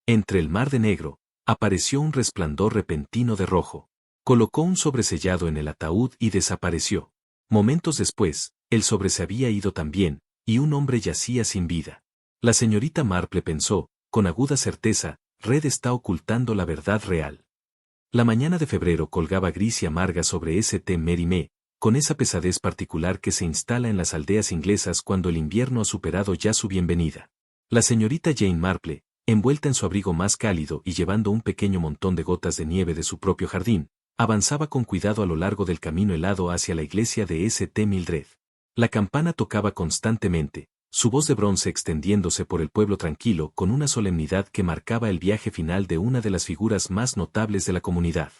Entre el mar de negro, apareció un resplandor repentino de rojo. Colocó un sobresellado en el ataúd y desapareció. Momentos después, el sobre se había ido también, y un hombre yacía sin vida. La señorita Marple pensó, con aguda certeza, Red está ocultando la verdad real. La mañana de febrero colgaba gris y amarga sobre St. Mary Me, con esa pesadez particular que se instala en las aldeas inglesas cuando el invierno ha superado ya su bienvenida. La señorita Jane Marple, envuelta en su abrigo más cálido y llevando un pequeño montón de gotas de nieve de su propio jardín, avanzaba con cuidado a lo largo del camino helado hacia la iglesia de St. Mildred. La campana tocaba constantemente, su voz de bronce extendiéndose por el pueblo tranquilo con una solemnidad que marcaba el viaje final de una de las figuras más notables de la comunidad.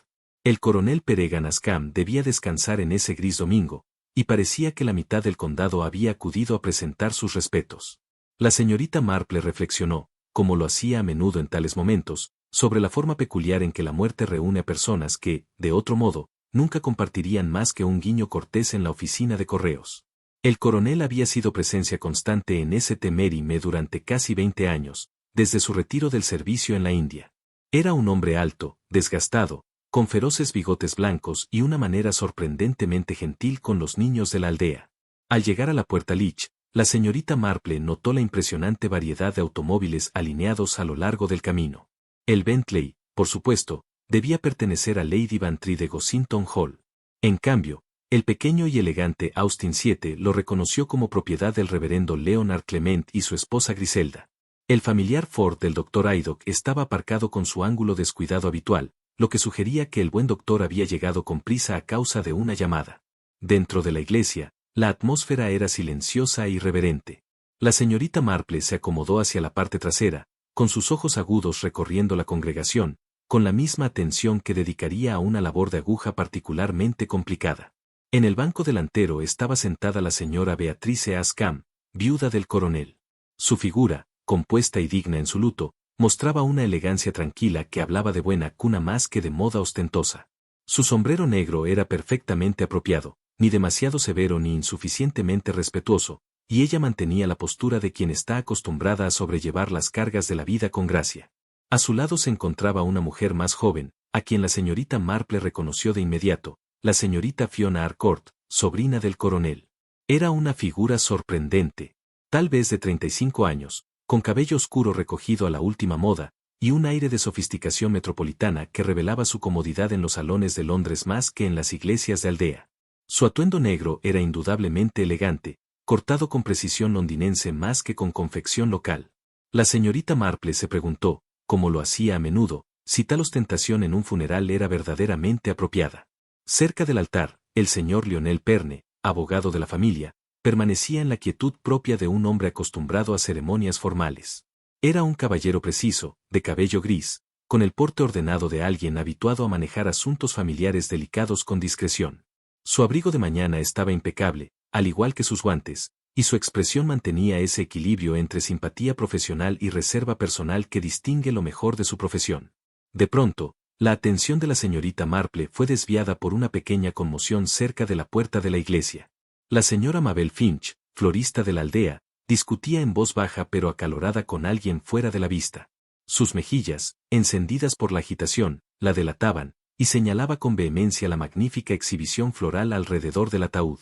El coronel Peregrine Ascam debía descansar en ese gris domingo, y parecía que la mitad del condado había acudido a presentar sus respetos. La señorita Marple reflexionó, como lo hacía a menudo en tales momentos, sobre la forma peculiar en que la muerte reúne a personas que, de otro modo, nunca compartirían más que un guiño cortés en la oficina de correos. El coronel había sido presencia constante en St. Mary Me durante casi 20 años, desde su retiro del servicio en la India. Era un hombre alto, desgastado, con feroces bigotes blancos y una manera sorprendentemente gentil con los niños de la aldea. Al llegar a la puerta Leach, la señorita Marple notó la impresionante variedad de automóviles alineados a lo largo del camino. El Bentley, por supuesto, debía pertenecer a Lady Bantry de Gossington Hall. En cambio, el pequeño y elegante Austin 7 lo reconoció como propiedad del reverendo Leonard Clement y su esposa Griselda. El familiar Ford del Dr. Haydock estaba aparcado con su ángulo descuidado habitual, lo que sugería que el buen doctor había llegado con prisa a causa de una llamada. Dentro de la iglesia, la atmósfera era silenciosa e irreverente. La señorita Marple se acomodó hacia la parte trasera, con sus ojos agudos recorriendo la congregación, con la misma atención que dedicaría a una labor de aguja particularmente complicada. En el banco delantero estaba sentada la señora Beatrice Ascam, viuda del coronel. Su figura, compuesta y digna en su luto, mostraba una elegancia tranquila que hablaba de buena cuna más que de moda ostentosa. Su sombrero negro era perfectamente apropiado, ni demasiado severo ni insuficientemente respetuoso, y ella mantenía la postura de quien está acostumbrada a sobrellevar las cargas de la vida con gracia. A su lado se encontraba una mujer más joven, a quien la señorita Marple reconoció de inmediato, la señorita Fiona Harcourt, sobrina del coronel. Era una figura sorprendente, tal vez de 35 años, con cabello oscuro recogido a la última moda, y un aire de sofisticación metropolitana que revelaba su comodidad en los salones de Londres más que en las iglesias de aldea. Su atuendo negro era indudablemente elegante, cortado con precisión londinense más que con confección local. La señorita Marple se preguntó, como lo hacía a menudo, si tal ostentación en un funeral era verdaderamente apropiada. Cerca del altar, el señor Lionel Perne, abogado de la familia, permanecía en la quietud propia de un hombre acostumbrado a ceremonias formales. Era un caballero preciso, de cabello gris, con el porte ordenado de alguien habituado a manejar asuntos familiares delicados con discreción. Su abrigo de mañana estaba impecable, al igual que sus guantes, y su expresión mantenía ese equilibrio entre simpatía profesional y reserva personal que distingue lo mejor de su profesión. De pronto, la atención de la señorita Marple fue desviada por una pequeña conmoción cerca de la puerta de la iglesia. La señora Mabel Finch, florista de la aldea, discutía en voz baja pero acalorada con alguien fuera de la vista. Sus mejillas, encendidas por la agitación, la delataban, y señalaba con vehemencia la magnífica exhibición floral alrededor del ataúd.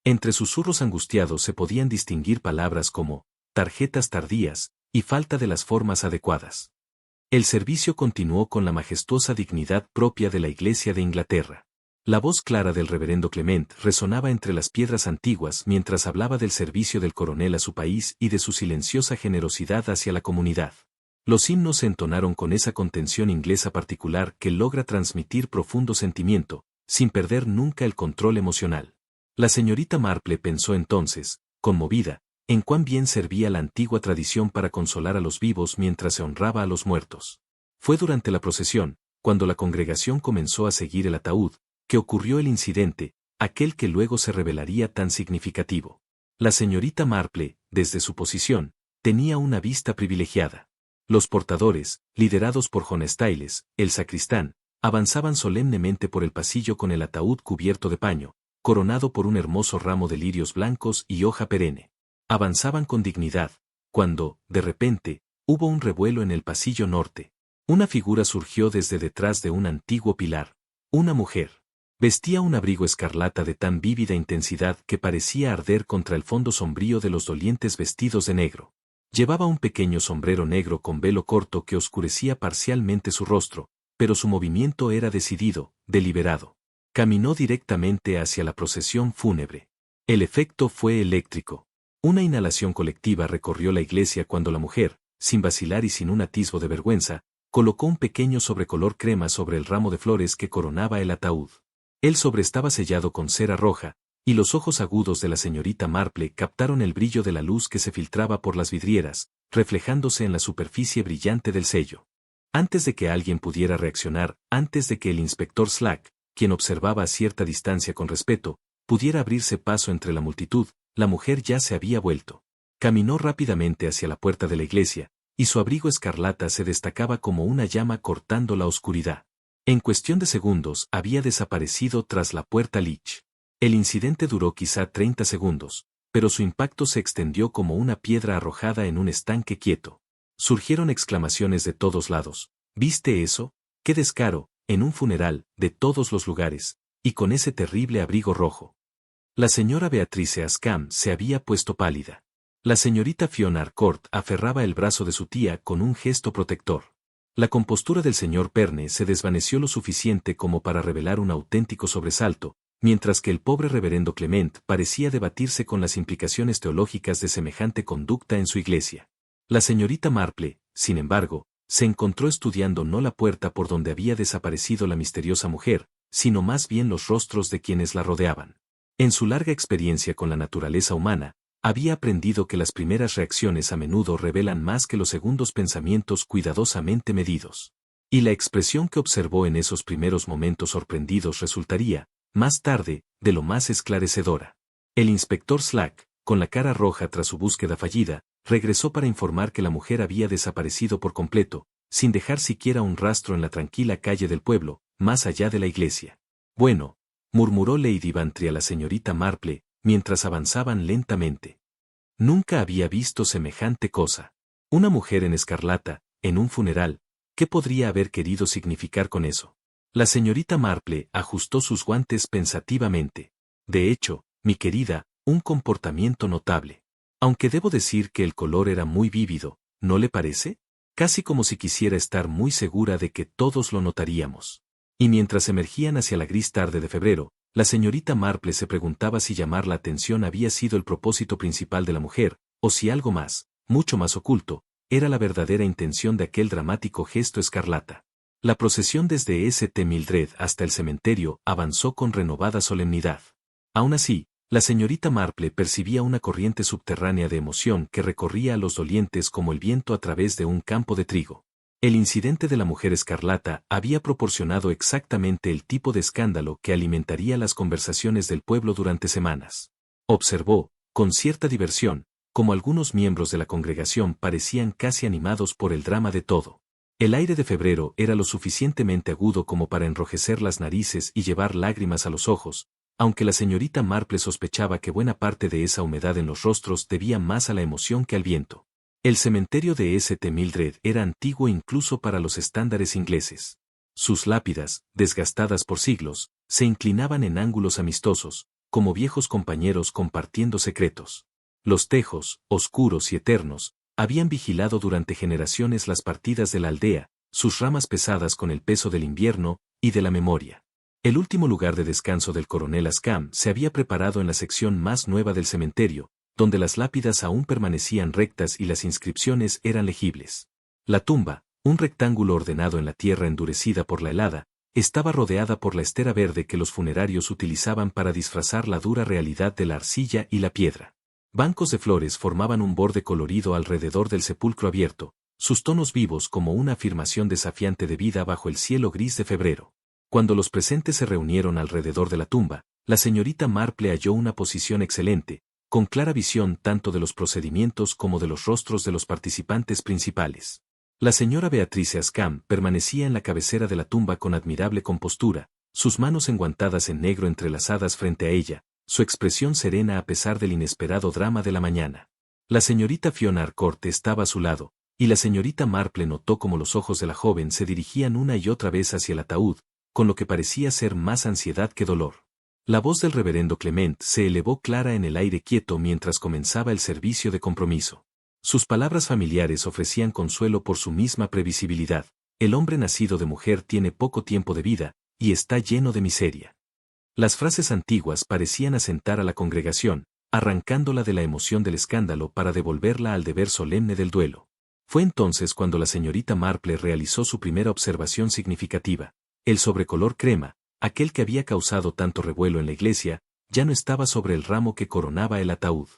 Entre susurros angustiados se podían distinguir palabras como tarjetas tardías y falta de las formas adecuadas. El servicio continuó con la majestuosa dignidad propia de la Iglesia de Inglaterra. La voz clara del reverendo Clement resonaba entre las piedras antiguas mientras hablaba del servicio del coronel a su país y de su silenciosa generosidad hacia la comunidad. Los himnos se entonaron con esa contención inglesa particular que logra transmitir profundo sentimiento, sin perder nunca el control emocional. La señorita Marple pensó entonces, conmovida, en cuán bien servía la antigua tradición para consolar a los vivos mientras se honraba a los muertos. Fue durante la procesión, cuando la congregación comenzó a seguir el ataúd, que ocurrió el incidente, aquel que luego se revelaría tan significativo. La señorita Marple, desde su posición, tenía una vista privilegiada. Los portadores, liderados por John Styles, el sacristán, avanzaban solemnemente por el pasillo con el ataúd cubierto de paño, coronado por un hermoso ramo de lirios blancos y hoja perenne. Avanzaban con dignidad, cuando, de repente, hubo un revuelo en el pasillo norte. Una figura surgió desde detrás de un antiguo pilar. Una mujer. Vestía un abrigo escarlata de tan vívida intensidad que parecía arder contra el fondo sombrío de los dolientes vestidos de negro. Llevaba un pequeño sombrero negro con velo corto que oscurecía parcialmente su rostro, pero su movimiento era decidido, deliberado. Caminó directamente hacia la procesión fúnebre. El efecto fue eléctrico. Una inhalación colectiva recorrió la iglesia cuando la mujer, sin vacilar y sin un atisbo de vergüenza, colocó un pequeño sobrecolor crema sobre el ramo de flores que coronaba el ataúd. El sobre estaba sellado con cera roja, y los ojos agudos de la señorita Marple captaron el brillo de la luz que se filtraba por las vidrieras, reflejándose en la superficie brillante del sello. Antes de que alguien pudiera reaccionar, antes de que el inspector Slack, quien observaba a cierta distancia con respeto, pudiera abrirse paso entre la multitud, la mujer ya se había vuelto. Caminó rápidamente hacia la puerta de la iglesia, y su abrigo escarlata se destacaba como una llama cortando la oscuridad. En cuestión de segundos había desaparecido tras la puerta Leach. El incidente duró quizá 30 segundos, pero su impacto se extendió como una piedra arrojada en un estanque quieto. Surgieron exclamaciones de todos lados. ¿Viste eso? ¡Qué descaro! En un funeral, de todos los lugares, y con ese terrible abrigo rojo. La señora Beatrice Ascam se había puesto pálida. La señorita Fiona Harcourt aferraba el brazo de su tía con un gesto protector. La compostura del señor Perne se desvaneció lo suficiente como para revelar un auténtico sobresalto, mientras que el pobre reverendo Clement parecía debatirse con las implicaciones teológicas de semejante conducta en su iglesia. La señorita Marple, sin embargo, se encontró estudiando no la puerta por donde había desaparecido la misteriosa mujer, sino más bien los rostros de quienes la rodeaban. En su larga experiencia con la naturaleza humana, había aprendido que las primeras reacciones a menudo revelan más que los segundos pensamientos cuidadosamente medidos. Y la expresión que observó en esos primeros momentos sorprendidos resultaría, más tarde, de lo más esclarecedora. El inspector Slack, con la cara roja tras su búsqueda fallida, regresó para informar que la mujer había desaparecido por completo, sin dejar siquiera un rastro en la tranquila calle del pueblo, más allá de la iglesia. Bueno, murmuró Lady Bantry a la señorita Marple, mientras avanzaban lentamente. Nunca había visto semejante cosa. Una mujer en escarlata, en un funeral, ¿qué podría haber querido significar con eso? La señorita Marple ajustó sus guantes pensativamente. De hecho, mi querida, un comportamiento notable. Aunque debo decir que el color era muy vívido, ¿no le parece? Casi como si quisiera estar muy segura de que todos lo notaríamos. Y mientras emergían hacia la gris tarde de febrero, la señorita Marple se preguntaba si llamar la atención había sido el propósito principal de la mujer, o si algo más, mucho más oculto, era la verdadera intención de aquel dramático gesto escarlata. La procesión desde St. Mildred hasta el cementerio avanzó con renovada solemnidad. Aún así, la señorita Marple percibía una corriente subterránea de emoción que recorría a los dolientes como el viento a través de un campo de trigo. El incidente de la mujer escarlata había proporcionado exactamente el tipo de escándalo que alimentaría las conversaciones del pueblo durante semanas. Observó, con cierta diversión, como algunos miembros de la congregación parecían casi animados por el drama de todo. El aire de febrero era lo suficientemente agudo como para enrojecer las narices y llevar lágrimas a los ojos, aunque la señorita Marple sospechaba que buena parte de esa humedad en los rostros debía más a la emoción que al viento. El cementerio de St. Mildred era antiguo incluso para los estándares ingleses. Sus lápidas, desgastadas por siglos, se inclinaban en ángulos amistosos, como viejos compañeros compartiendo secretos. Los tejos, oscuros y eternos, habían vigilado durante generaciones las partidas de la aldea, sus ramas pesadas con el peso del invierno y de la memoria. El último lugar de descanso del coronel Ascam se había preparado en la sección más nueva del cementerio, donde las lápidas aún permanecían rectas y las inscripciones eran legibles. La tumba, un rectángulo ordenado en la tierra endurecida por la helada, estaba rodeada por la estera verde que los funerarios utilizaban para disfrazar la dura realidad de la arcilla y la piedra. Bancos de flores formaban un borde colorido alrededor del sepulcro abierto, sus tonos vivos como una afirmación desafiante de vida bajo el cielo gris de febrero. Cuando los presentes se reunieron alrededor de la tumba, la señorita Marple halló una posición excelente, con clara visión tanto de los procedimientos como de los rostros de los participantes principales. La señora Beatrice Ascam permanecía en la cabecera de la tumba con admirable compostura, sus manos enguantadas en negro entrelazadas frente a ella, su expresión serena a pesar del inesperado drama de la mañana. La señorita Fiona Harcourt estaba a su lado, y la señorita Marple notó cómo los ojos de la joven se dirigían una y otra vez hacia el ataúd, con lo que parecía ser más ansiedad que dolor. La voz del reverendo Clement se elevó clara en el aire quieto mientras comenzaba el servicio de compromiso. Sus palabras familiares ofrecían consuelo por su misma previsibilidad. El hombre nacido de mujer tiene poco tiempo de vida, y está lleno de miseria. Las frases antiguas parecían asentar a la congregación, arrancándola de la emoción del escándalo para devolverla al deber solemne del duelo. Fue entonces cuando la señorita Marple realizó su primera observación significativa. El sobrecolor crema, aquel que había causado tanto revuelo en la iglesia, ya no estaba sobre el ramo que coronaba el ataúd.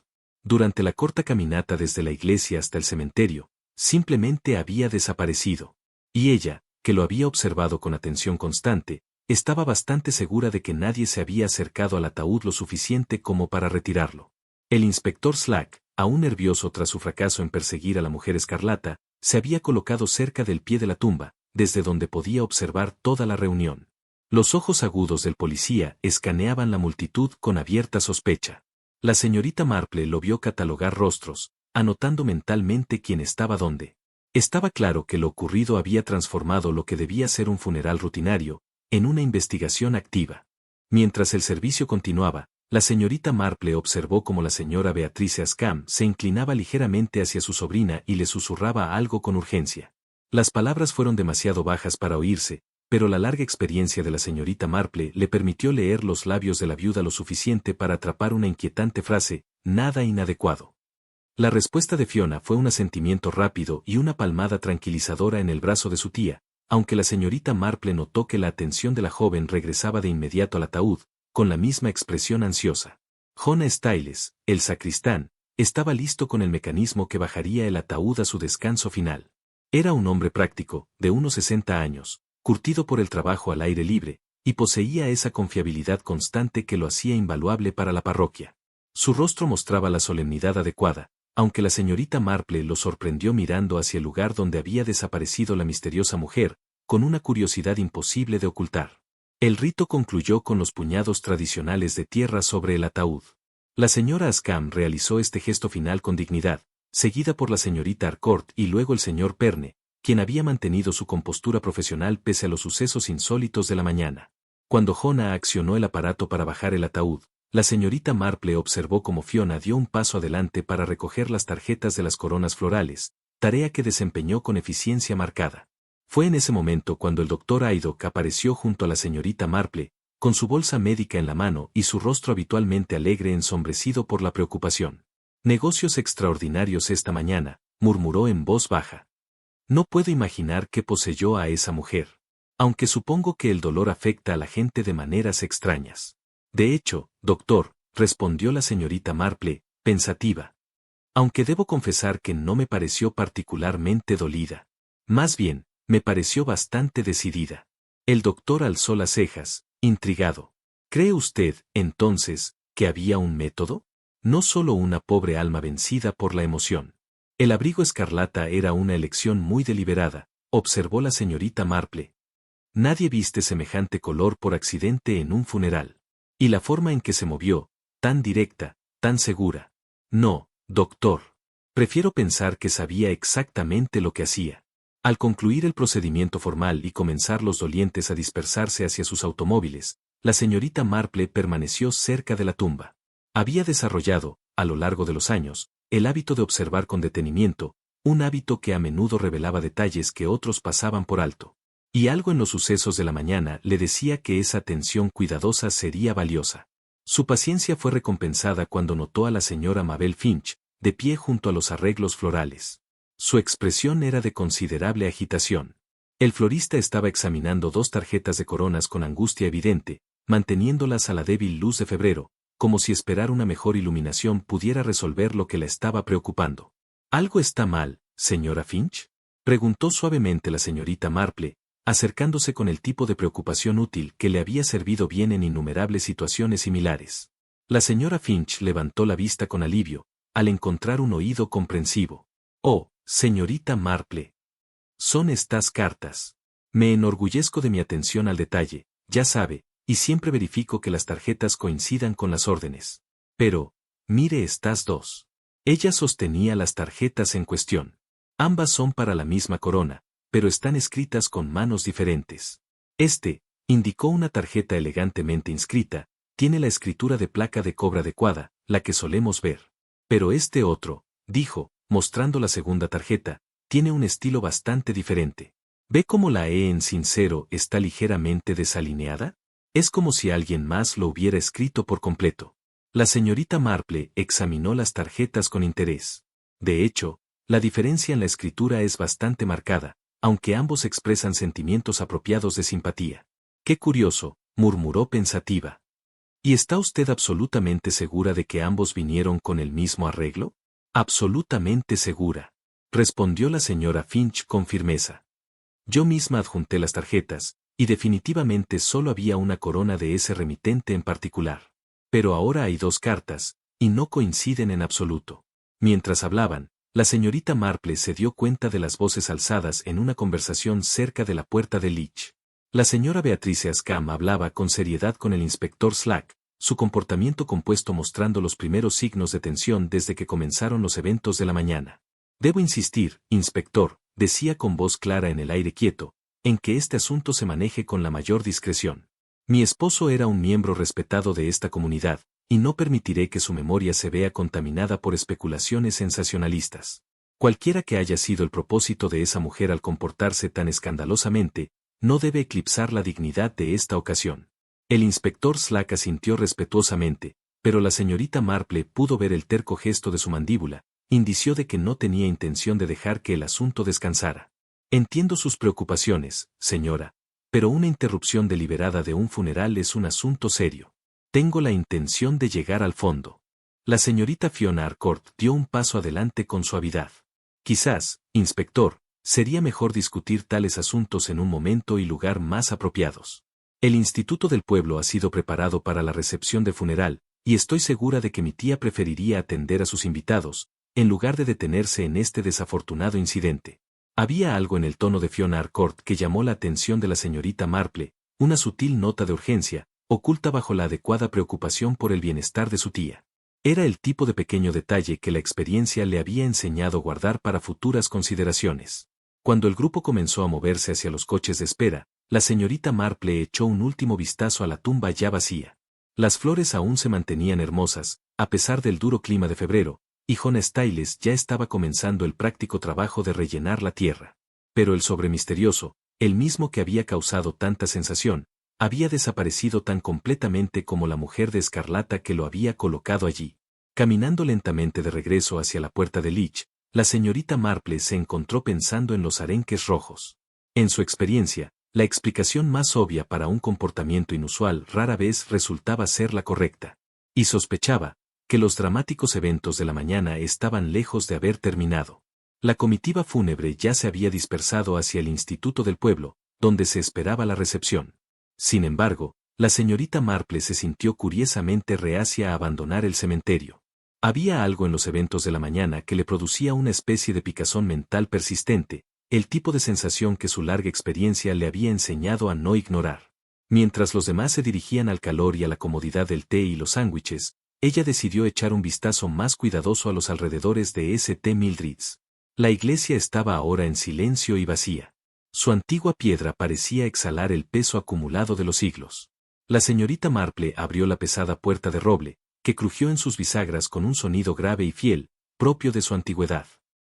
Durante la corta caminata desde la iglesia hasta el cementerio, simplemente había desaparecido. Y ella, que lo había observado con atención constante, estaba bastante segura de que nadie se había acercado al ataúd lo suficiente como para retirarlo. El inspector Slack, aún nervioso tras su fracaso en perseguir a la mujer escarlata, se había colocado cerca del pie de la tumba, desde donde podía observar toda la reunión. Los ojos agudos del policía escaneaban la multitud con abierta sospecha. La señorita Marple lo vio catalogar rostros, anotando mentalmente quién estaba dónde. Estaba claro que lo ocurrido había transformado lo que debía ser un funeral rutinario, en una investigación activa. Mientras el servicio continuaba, la señorita Marple observó cómo la señora Beatrice Ascam se inclinaba ligeramente hacia su sobrina y le susurraba algo con urgencia. Las palabras fueron demasiado bajas para oírse, pero la larga experiencia de la señorita Marple le permitió leer los labios de la viuda lo suficiente para atrapar una inquietante frase: nada inadecuado. La respuesta de Fiona fue un asentimiento rápido y una palmada tranquilizadora en el brazo de su tía, aunque la señorita Marple notó que la atención de la joven regresaba de inmediato al ataúd, con la misma expresión ansiosa. Jonah Styles, el sacristán, estaba listo con el mecanismo que bajaría el ataúd a su descanso final. Era un hombre práctico, de unos 60 años, curtido por el trabajo al aire libre, y poseía esa confiabilidad constante que lo hacía invaluable para la parroquia. Su rostro mostraba la solemnidad adecuada, aunque la señorita Marple lo sorprendió mirando hacia el lugar donde había desaparecido la misteriosa mujer, con una curiosidad imposible de ocultar. El rito concluyó con los puñados tradicionales de tierra sobre el ataúd. La señora Ascam realizó este gesto final con dignidad, seguida por la señorita Harcourt y luego el señor Perne, quien había mantenido su compostura profesional pese a los sucesos insólitos de la mañana. Cuando Jonah accionó el aparato para bajar el ataúd, la señorita Marple observó cómo Fiona dio un paso adelante para recoger las tarjetas de las coronas florales, tarea que desempeñó con eficiencia marcada. Fue en ese momento cuando el doctor Haydock apareció junto a la señorita Marple, con su bolsa médica en la mano y su rostro habitualmente alegre ensombrecido por la preocupación. «Negocios extraordinarios esta mañana», murmuró en voz baja. «No puedo imaginar qué poseyó a esa mujer. Aunque supongo que el dolor afecta a la gente de maneras extrañas». «De hecho, doctor», respondió la señorita Marple, pensativa. «Aunque debo confesar que no me pareció particularmente dolida. Más bien, me pareció bastante decidida». El doctor alzó las cejas, intrigado. «¿Cree usted, entonces, que había un método? No solo una pobre alma vencida por la emoción». «El abrigo escarlata era una elección muy deliberada», observó la señorita Marple. «Nadie viste semejante color por accidente en un funeral. Y la forma en que se movió, tan directa, tan segura. No, doctor. Prefiero pensar que sabía exactamente lo que hacía». Al concluir el procedimiento formal y comenzar los dolientes a dispersarse hacia sus automóviles, la señorita Marple permaneció cerca de la tumba. Había desarrollado, a lo largo de los años, el hábito de observar con detenimiento, un hábito que a menudo revelaba detalles que otros pasaban por alto. Y algo en los sucesos de la mañana le decía que esa atención cuidadosa sería valiosa. Su paciencia fue recompensada cuando notó a la señora Mabel Finch, de pie junto a los arreglos florales. Su expresión era de considerable agitación. El florista estaba examinando 2 tarjetas de coronas con angustia evidente, manteniéndolas a la débil luz de febrero, como si esperar una mejor iluminación pudiera resolver lo que la estaba preocupando. «¿Algo está mal, señora Finch?», preguntó suavemente la señorita Marple, acercándose con el tipo de preocupación útil que le había servido bien en innumerables situaciones similares. La señora Finch levantó la vista con alivio, al encontrar un oído comprensivo. «Oh, señorita Marple. Son estas cartas. Me enorgullezco de mi atención al detalle, ya sabe, y siempre verifico que las tarjetas coincidan con las órdenes. Pero, mire estas 2». Ella sostenía las tarjetas en cuestión. Ambas son para la misma corona, pero están escritas con manos diferentes. Indicó una tarjeta elegantemente inscrita, tiene la escritura de placa de cobre adecuada, la que solemos ver. Pero este otro, dijo, mostrando la segunda tarjeta, tiene un estilo bastante diferente. ¿Ve cómo la E en sincero está ligeramente desalineada? Es como si alguien más lo hubiera escrito por completo. La señorita Marple examinó las tarjetas con interés. De hecho, la diferencia en la escritura es bastante marcada, aunque ambos expresan sentimientos apropiados de simpatía. Qué curioso, murmuró pensativa. ¿Y está usted absolutamente segura de que ambos vinieron con el mismo arreglo? Absolutamente segura, respondió la señora Finch con firmeza. Yo misma adjunté las tarjetas, y definitivamente solo había una corona de ese remitente en particular. Pero ahora hay dos cartas, y no coinciden en absoluto. Mientras hablaban, la señorita Marple se dio cuenta de las voces alzadas en una conversación cerca de la puerta de Leach. La señora Beatrice Ascam hablaba con seriedad con el inspector Slack, su comportamiento compuesto mostrando los primeros signos de tensión desde que comenzaron los eventos de la mañana. Debo insistir, inspector, decía con voz clara en el aire quieto, en que este asunto se maneje con la mayor discreción. Mi esposo era un miembro respetado de esta comunidad, y no permitiré que su memoria se vea contaminada por especulaciones sensacionalistas. Cualquiera que haya sido el propósito de esa mujer al comportarse tan escandalosamente, no debe eclipsar la dignidad de esta ocasión. El inspector Slack asintió respetuosamente, pero la señorita Marple pudo ver el terco gesto de su mandíbula, indicio de que no tenía intención de dejar que el asunto descansara. Entiendo sus preocupaciones, señora, pero una interrupción deliberada de un funeral es un asunto serio. Tengo la intención de llegar al fondo. La señorita Fiona Harcourt dio un paso adelante con suavidad. Quizás, inspector, sería mejor discutir tales asuntos en un momento y lugar más apropiados. El Instituto del Pueblo ha sido preparado para la recepción de funeral, y estoy segura de que mi tía preferiría atender a sus invitados, en lugar de detenerse en este desafortunado incidente. Había algo en el tono de Fiona Harcourt que llamó la atención de la señorita Marple, una sutil nota de urgencia, oculta bajo la adecuada preocupación por el bienestar de su tía. Era el tipo de pequeño detalle que la experiencia le había enseñado a guardar para futuras consideraciones. Cuando el grupo comenzó a moverse hacia los coches de espera, la señorita Marple echó un último vistazo a la tumba ya vacía. Las flores aún se mantenían hermosas, a pesar del duro clima de febrero, y John Styles ya estaba comenzando el práctico trabajo de rellenar la tierra. Pero el sobre misterioso, el mismo que había causado tanta sensación, había desaparecido tan completamente como la mujer de escarlata que lo había colocado allí. Caminando lentamente de regreso hacia la puerta de Leach, la señorita Marple se encontró pensando en los arenques rojos. En su experiencia, la explicación más obvia para un comportamiento inusual rara vez resultaba ser la correcta. Y sospechaba que los dramáticos eventos de la mañana estaban lejos de haber terminado. La comitiva fúnebre ya se había dispersado hacia el Instituto del Pueblo, donde se esperaba la recepción. Sin embargo, la señorita Marple se sintió curiosamente reacia a abandonar el cementerio. Había algo en los eventos de la mañana que le producía una especie de picazón mental persistente, el tipo de sensación que su larga experiencia le había enseñado a no ignorar. Mientras los demás se dirigían al calor y a la comodidad del té y los sándwiches, ella decidió echar un vistazo más cuidadoso a los alrededores de St. Mildred's. La iglesia estaba ahora en silencio y vacía. Su antigua piedra parecía exhalar el peso acumulado de los siglos. La señorita Marple abrió la pesada puerta de roble, que crujió en sus bisagras con un sonido grave y fiel, propio de su antigüedad.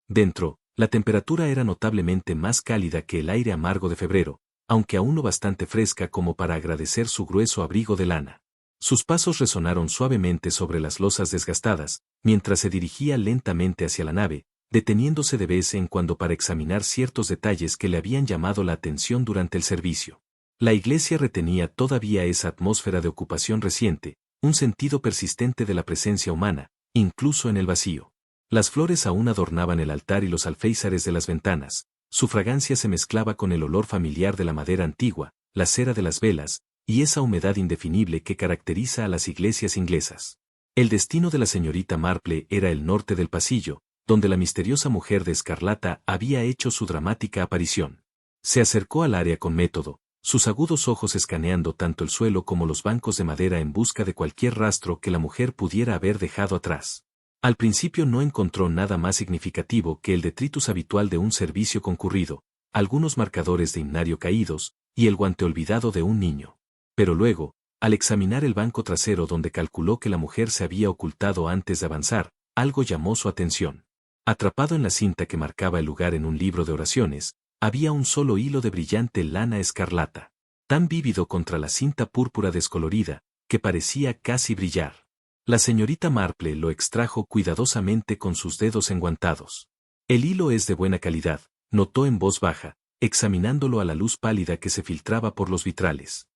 Dentro, la temperatura era notablemente más cálida que el aire amargo de febrero, aunque aún no bastante fresca como para agradecer su grueso abrigo de lana. Sus pasos resonaron suavemente sobre las losas desgastadas, mientras se dirigía lentamente hacia la nave, deteniéndose de vez en cuando para examinar ciertos detalles que le habían llamado la atención durante el servicio. La iglesia retenía todavía esa atmósfera de ocupación reciente, un sentido persistente de la presencia humana, incluso en el vacío. Las flores aún adornaban el altar y los alféizares de las ventanas, su fragancia se mezclaba con el olor familiar de la madera antigua, la cera de las velas, y esa humedad indefinible que caracteriza a las iglesias inglesas. El destino de la señorita Marple era el norte del pasillo, donde la misteriosa mujer de escarlata había hecho su dramática aparición. Se acercó al área con método, sus agudos ojos escaneando tanto el suelo como los bancos de madera en busca de cualquier rastro que la mujer pudiera haber dejado atrás. Al principio no encontró nada más significativo que el detritus habitual de un servicio concurrido, algunos marcadores de himnario caídos, y el guante olvidado de un niño. Pero luego, al examinar el banco trasero donde calculó que la mujer se había ocultado antes de avanzar, algo llamó su atención. Atrapado en la cinta que marcaba el lugar en un libro de oraciones, había un solo hilo de brillante lana escarlata, tan vívido contra la cinta púrpura descolorida, que parecía casi brillar. La señorita Marple lo extrajo cuidadosamente con sus dedos enguantados. El hilo es de buena calidad, notó en voz baja, examinándolo a la luz pálida que se filtraba por los vitrales.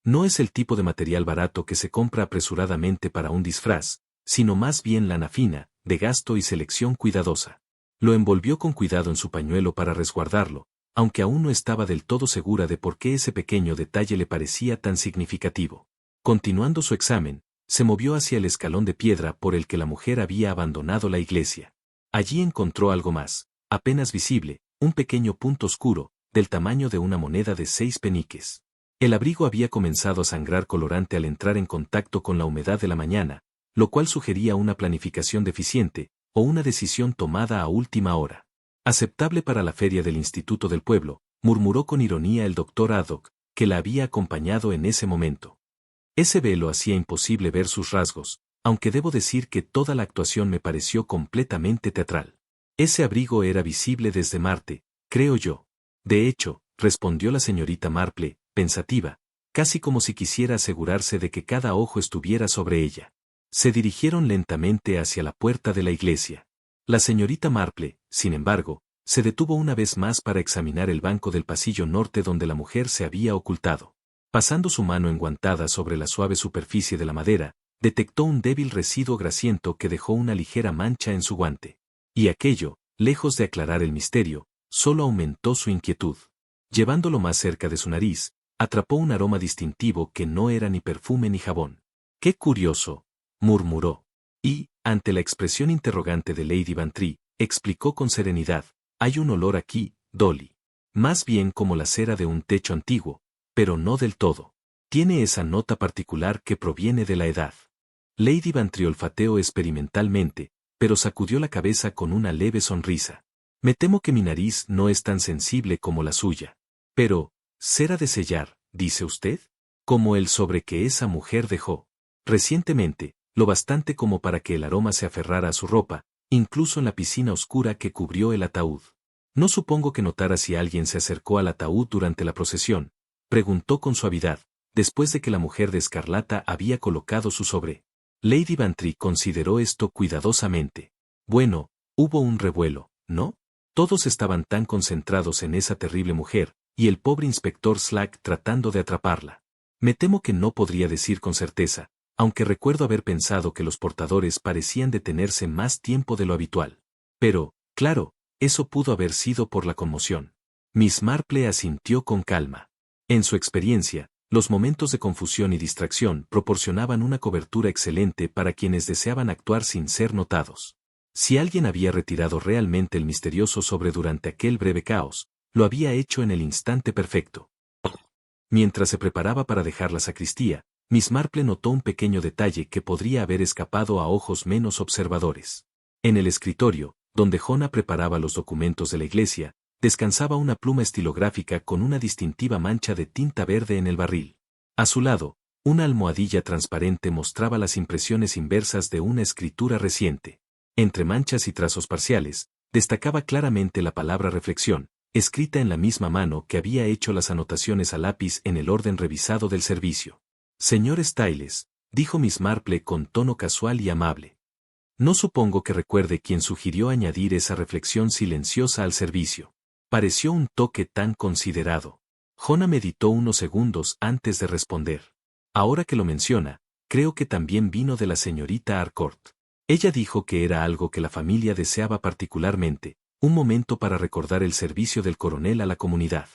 No es el tipo de material barato que se compra apresuradamente para un disfraz, sino más bien lana fina, de gasto y selección cuidadosa. Lo envolvió con cuidado en su pañuelo para resguardarlo, aunque aún no estaba del todo segura de por qué ese pequeño detalle le parecía tan significativo. Continuando su examen, se movió hacia el escalón de piedra por el que la mujer había abandonado la iglesia. Allí encontró algo más, apenas visible, un pequeño punto oscuro, del tamaño de una moneda de 6 peniques. El abrigo había comenzado a sangrar colorante al entrar en contacto con la humedad de la mañana, lo cual sugería una planificación deficiente, o una decisión tomada a última hora. Aceptable para la feria del Instituto del Pueblo, murmuró con ironía el doctor Haddock, que la había acompañado en ese momento. Ese velo hacía imposible ver sus rasgos, aunque debo decir que toda la actuación me pareció completamente teatral. Ese abrigo era visible desde Marte, creo yo. De hecho, respondió la señorita Marple, pensativa, casi como si quisiera asegurarse de que cada ojo estuviera sobre ella. Se dirigieron lentamente hacia la puerta de la iglesia. La señorita Marple, sin embargo, se detuvo una vez más para examinar el banco del pasillo norte donde la mujer se había ocultado. Pasando su mano enguantada sobre la suave superficie de la madera, detectó un débil residuo grasiento que dejó una ligera mancha en su guante. Y aquello, lejos de aclarar el misterio, solo aumentó su inquietud. Llevándolo más cerca de su nariz, atrapó un aroma distintivo que no era ni perfume ni jabón. ¡Qué curioso!, murmuró. Y, ante la expresión interrogante de Lady Bantry, explicó con serenidad: hay un olor aquí, Dolly. Más bien como la cera de un techo antiguo, pero no del todo. Tiene esa nota particular que proviene de la edad. Lady Bantry olfateó experimentalmente, pero sacudió la cabeza con una leve sonrisa. Me temo que mi nariz no es tan sensible como la suya. Pero, ¿cera de sellar, dice usted? Como el sobre que esa mujer dejó recientemente, lo bastante como para que el aroma se aferrara a su ropa, incluso en la piscina oscura que cubrió el ataúd. No supongo que notara si alguien se acercó al ataúd durante la procesión, preguntó con suavidad, después de que la mujer de escarlata había colocado su sobre. Lady Bantry consideró esto cuidadosamente. Bueno, hubo un revuelo, ¿no? Todos estaban tan concentrados en esa terrible mujer, y el pobre inspector Slack tratando de atraparla. Me temo que no podría decir con certeza, aunque recuerdo haber pensado que los portadores parecían detenerse más tiempo de lo habitual. Pero, claro, eso pudo haber sido por la conmoción. Miss Marple asintió con calma. En su experiencia, los momentos de confusión y distracción proporcionaban una cobertura excelente para quienes deseaban actuar sin ser notados. Si alguien había retirado realmente el misterioso sobre durante aquel breve caos, lo había hecho en el instante perfecto. Mientras se preparaba para dejar la sacristía, Miss Marple notó un pequeño detalle que podría haber escapado a ojos menos observadores. En el escritorio, donde Jona preparaba los documentos de la iglesia, descansaba una pluma estilográfica con una distintiva mancha de tinta verde en el barril. A su lado, una almohadilla transparente mostraba las impresiones inversas de una escritura reciente. Entre manchas y trazos parciales, destacaba claramente la palabra reflexión, escrita en la misma mano que había hecho las anotaciones a lápiz en el orden revisado del servicio. Señor Styles, dijo Miss Marple con tono casual y amable. No supongo que recuerde quién sugirió añadir esa reflexión silenciosa al servicio. Pareció un toque tan considerado. Jona meditó unos segundos antes de responder. Ahora que lo menciona, creo que también vino de la señorita Harcourt. Ella dijo que era algo que la familia deseaba particularmente, un momento para recordar el servicio del coronel a la comunidad.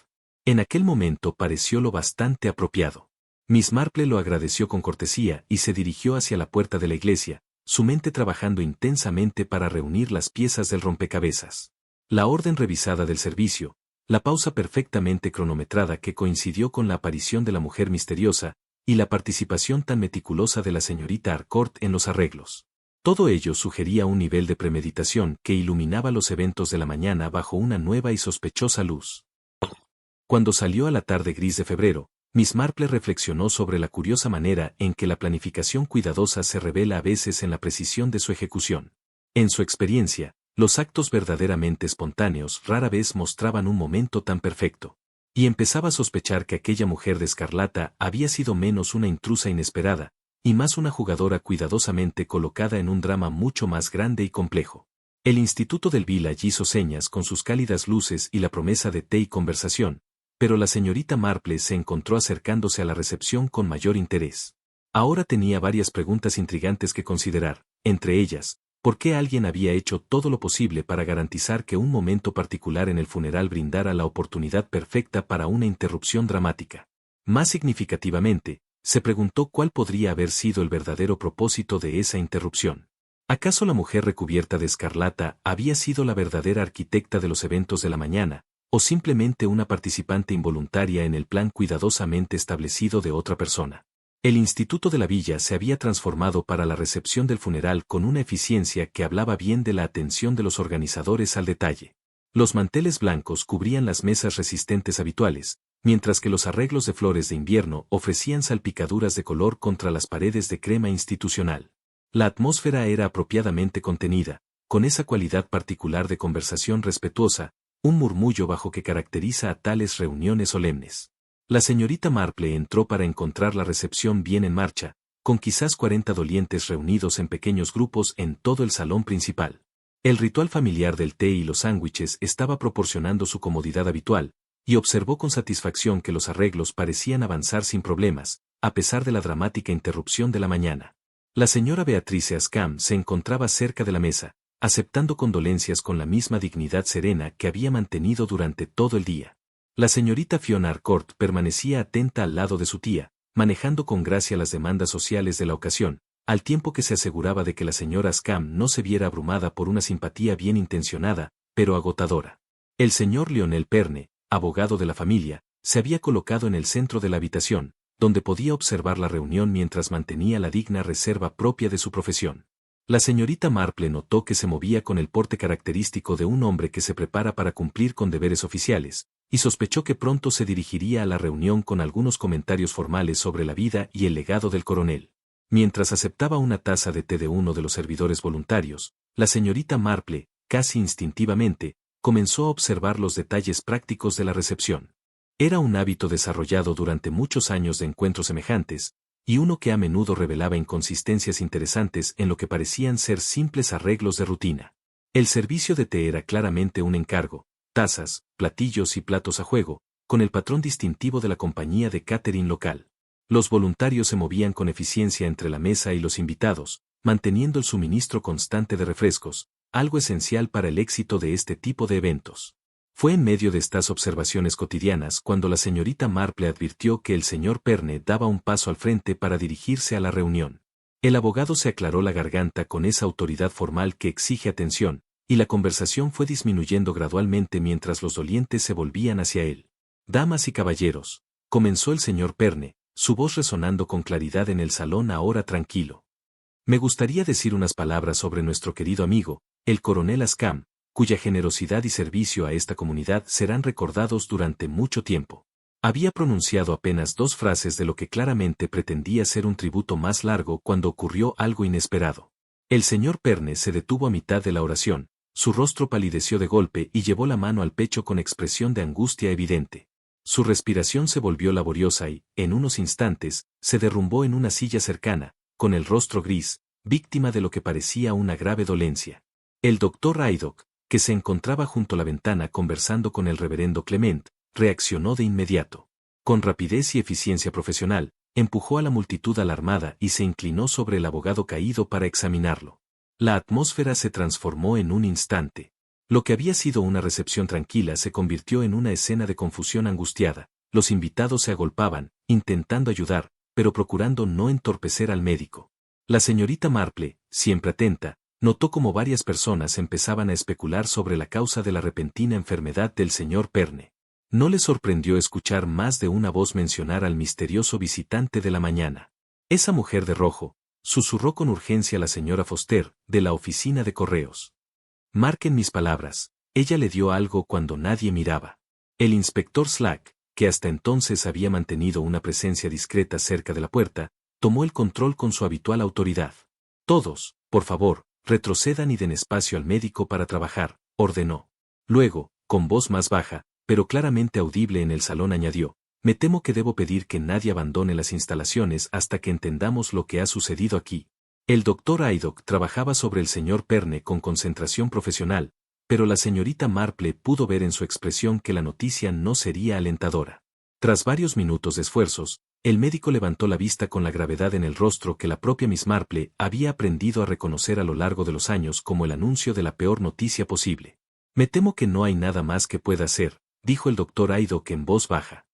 En aquel momento pareció lo bastante apropiado. Miss Marple lo agradeció con cortesía y se dirigió hacia la puerta de la iglesia, su mente trabajando intensamente para reunir las piezas del rompecabezas. La orden revisada del servicio, la pausa perfectamente cronometrada que coincidió con la aparición de la mujer misteriosa, y la participación tan meticulosa de la señorita Harcourt en los arreglos. Todo ello sugería un nivel de premeditación que iluminaba los eventos de la mañana bajo una nueva y sospechosa luz. Cuando salió a la tarde gris de febrero, Miss Marple reflexionó sobre la curiosa manera en que la planificación cuidadosa se revela a veces en la precisión de su ejecución. En su experiencia, los actos verdaderamente espontáneos rara vez mostraban un momento tan perfecto. Y empezaba a sospechar que aquella mujer de escarlata había sido menos una intrusa inesperada, y más una jugadora cuidadosamente colocada en un drama mucho más grande y complejo. El Instituto del Village hizo señas con sus cálidas luces y la promesa de té y conversación, pero la señorita Marple se encontró acercándose a la recepción con mayor interés. Ahora tenía varias preguntas intrigantes que considerar, entre ellas, ¿por qué alguien había hecho todo lo posible para garantizar que un momento particular en el funeral brindara la oportunidad perfecta para una interrupción dramática? Más significativamente, se preguntó cuál podría haber sido el verdadero propósito de esa interrupción. ¿Acaso la mujer recubierta de escarlata había sido la verdadera arquitecta de los eventos de la mañana, o simplemente una participante involuntaria en el plan cuidadosamente establecido de otra persona? El Instituto de la Villa se había transformado para la recepción del funeral con una eficiencia que hablaba bien de la atención de los organizadores al detalle. Los manteles blancos cubrían las mesas resistentes habituales, mientras que los arreglos de flores de invierno ofrecían salpicaduras de color contra las paredes de crema institucional. La atmósfera era apropiadamente contenida, con esa cualidad particular de conversación respetuosa, un murmullo bajo que caracteriza a tales reuniones solemnes. La señorita Marple entró para encontrar la recepción bien en marcha, con quizás 40 dolientes reunidos en pequeños grupos en todo el salón principal. El ritual familiar del té y los sándwiches estaba proporcionando su comodidad habitual, y observó con satisfacción que los arreglos parecían avanzar sin problemas, a pesar de la dramática interrupción de la mañana. La señora Beatrice Ascam se encontraba cerca de la mesa, aceptando condolencias con la misma dignidad serena que había mantenido durante todo el día. La señorita Fiona Harcourt permanecía atenta al lado de su tía, manejando con gracia las demandas sociales de la ocasión, al tiempo que se aseguraba de que la señora Ascam no se viera abrumada por una simpatía bien intencionada, pero agotadora. El señor Lionel Perne, abogado de la familia, se había colocado en el centro de la habitación, donde podía observar la reunión mientras mantenía la digna reserva propia de su profesión. La señorita Marple notó que se movía con el porte característico de un hombre que se prepara para cumplir con deberes oficiales, y sospechó que pronto se dirigiría a la reunión con algunos comentarios formales sobre la vida y el legado del coronel. Mientras aceptaba una taza de té de uno de los servidores voluntarios, la señorita Marple, casi instintivamente, comenzó a observar los detalles prácticos de la recepción. Era un hábito desarrollado durante muchos años de encuentros semejantes, y uno que a menudo revelaba inconsistencias interesantes en lo que parecían ser simples arreglos de rutina. El servicio de té era claramente un encargo, tazas, platillos y platos a juego, con el patrón distintivo de la compañía de catering local. Los voluntarios se movían con eficiencia entre la mesa y los invitados, manteniendo el suministro constante de refrescos, algo esencial para el éxito de este tipo de eventos. Fue en medio de estas observaciones cotidianas cuando la señorita Marple advirtió que el señor Perne daba un paso al frente para dirigirse a la reunión. El abogado se aclaró la garganta con esa autoridad formal que exige atención, y la conversación fue disminuyendo gradualmente mientras los dolientes se volvían hacia él. «Damas y caballeros», comenzó el señor Perne, su voz resonando con claridad en el salón ahora tranquilo. «Me gustaría decir unas palabras sobre nuestro querido amigo, el coronel Ascam, cuya generosidad y servicio a esta comunidad serán recordados durante mucho tiempo». Había pronunciado apenas 2 frases de lo que claramente pretendía ser un tributo más largo cuando ocurrió algo inesperado. El señor Perne se detuvo a mitad de la oración, su rostro palideció de golpe y llevó la mano al pecho con expresión de angustia evidente. Su respiración se volvió laboriosa y, en unos instantes, se derrumbó en una silla cercana, con el rostro gris, víctima de lo que parecía una grave dolencia. El doctor Haydock, que se encontraba junto a la ventana conversando con el reverendo Clement, reaccionó de inmediato. Con rapidez y eficiencia profesional, empujó a la multitud alarmada y se inclinó sobre el abogado caído para examinarlo. La atmósfera se transformó en un instante. Lo que había sido una recepción tranquila se convirtió en una escena de confusión angustiada. Los invitados se agolpaban, intentando ayudar, pero procurando no entorpecer al médico. La señorita Marple, siempre atenta, notó cómo varias personas empezaban a especular sobre la causa de la repentina enfermedad del señor Perne. No le sorprendió escuchar más de una voz mencionar al misterioso visitante de la mañana. Esa mujer de rojo, susurró con urgencia la señora Foster, de la oficina de correos. Marquen mis palabras, ella le dio algo cuando nadie miraba. El inspector Slack, que hasta entonces había mantenido una presencia discreta cerca de la puerta, tomó el control con su habitual autoridad. Todos, por favor, retrocedan y den espacio al médico para trabajar, ordenó. Luego, con voz más baja, pero claramente audible en el salón añadió, me temo que debo pedir que nadie abandone las instalaciones hasta que entendamos lo que ha sucedido aquí. El doctor Haydock trabajaba sobre el señor Perne con concentración profesional, pero la señorita Marple pudo ver en su expresión que la noticia no sería alentadora. Tras varios minutos de esfuerzos, el médico levantó la vista con la gravedad en el rostro que la propia Miss Marple había aprendido a reconocer a lo largo de los años como el anuncio de la peor noticia posible. Me temo que no hay nada más que pueda hacer, dijo el doctor Haydock en voz baja.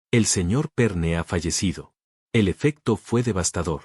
El señor Perne ha fallecido. El efecto fue devastador.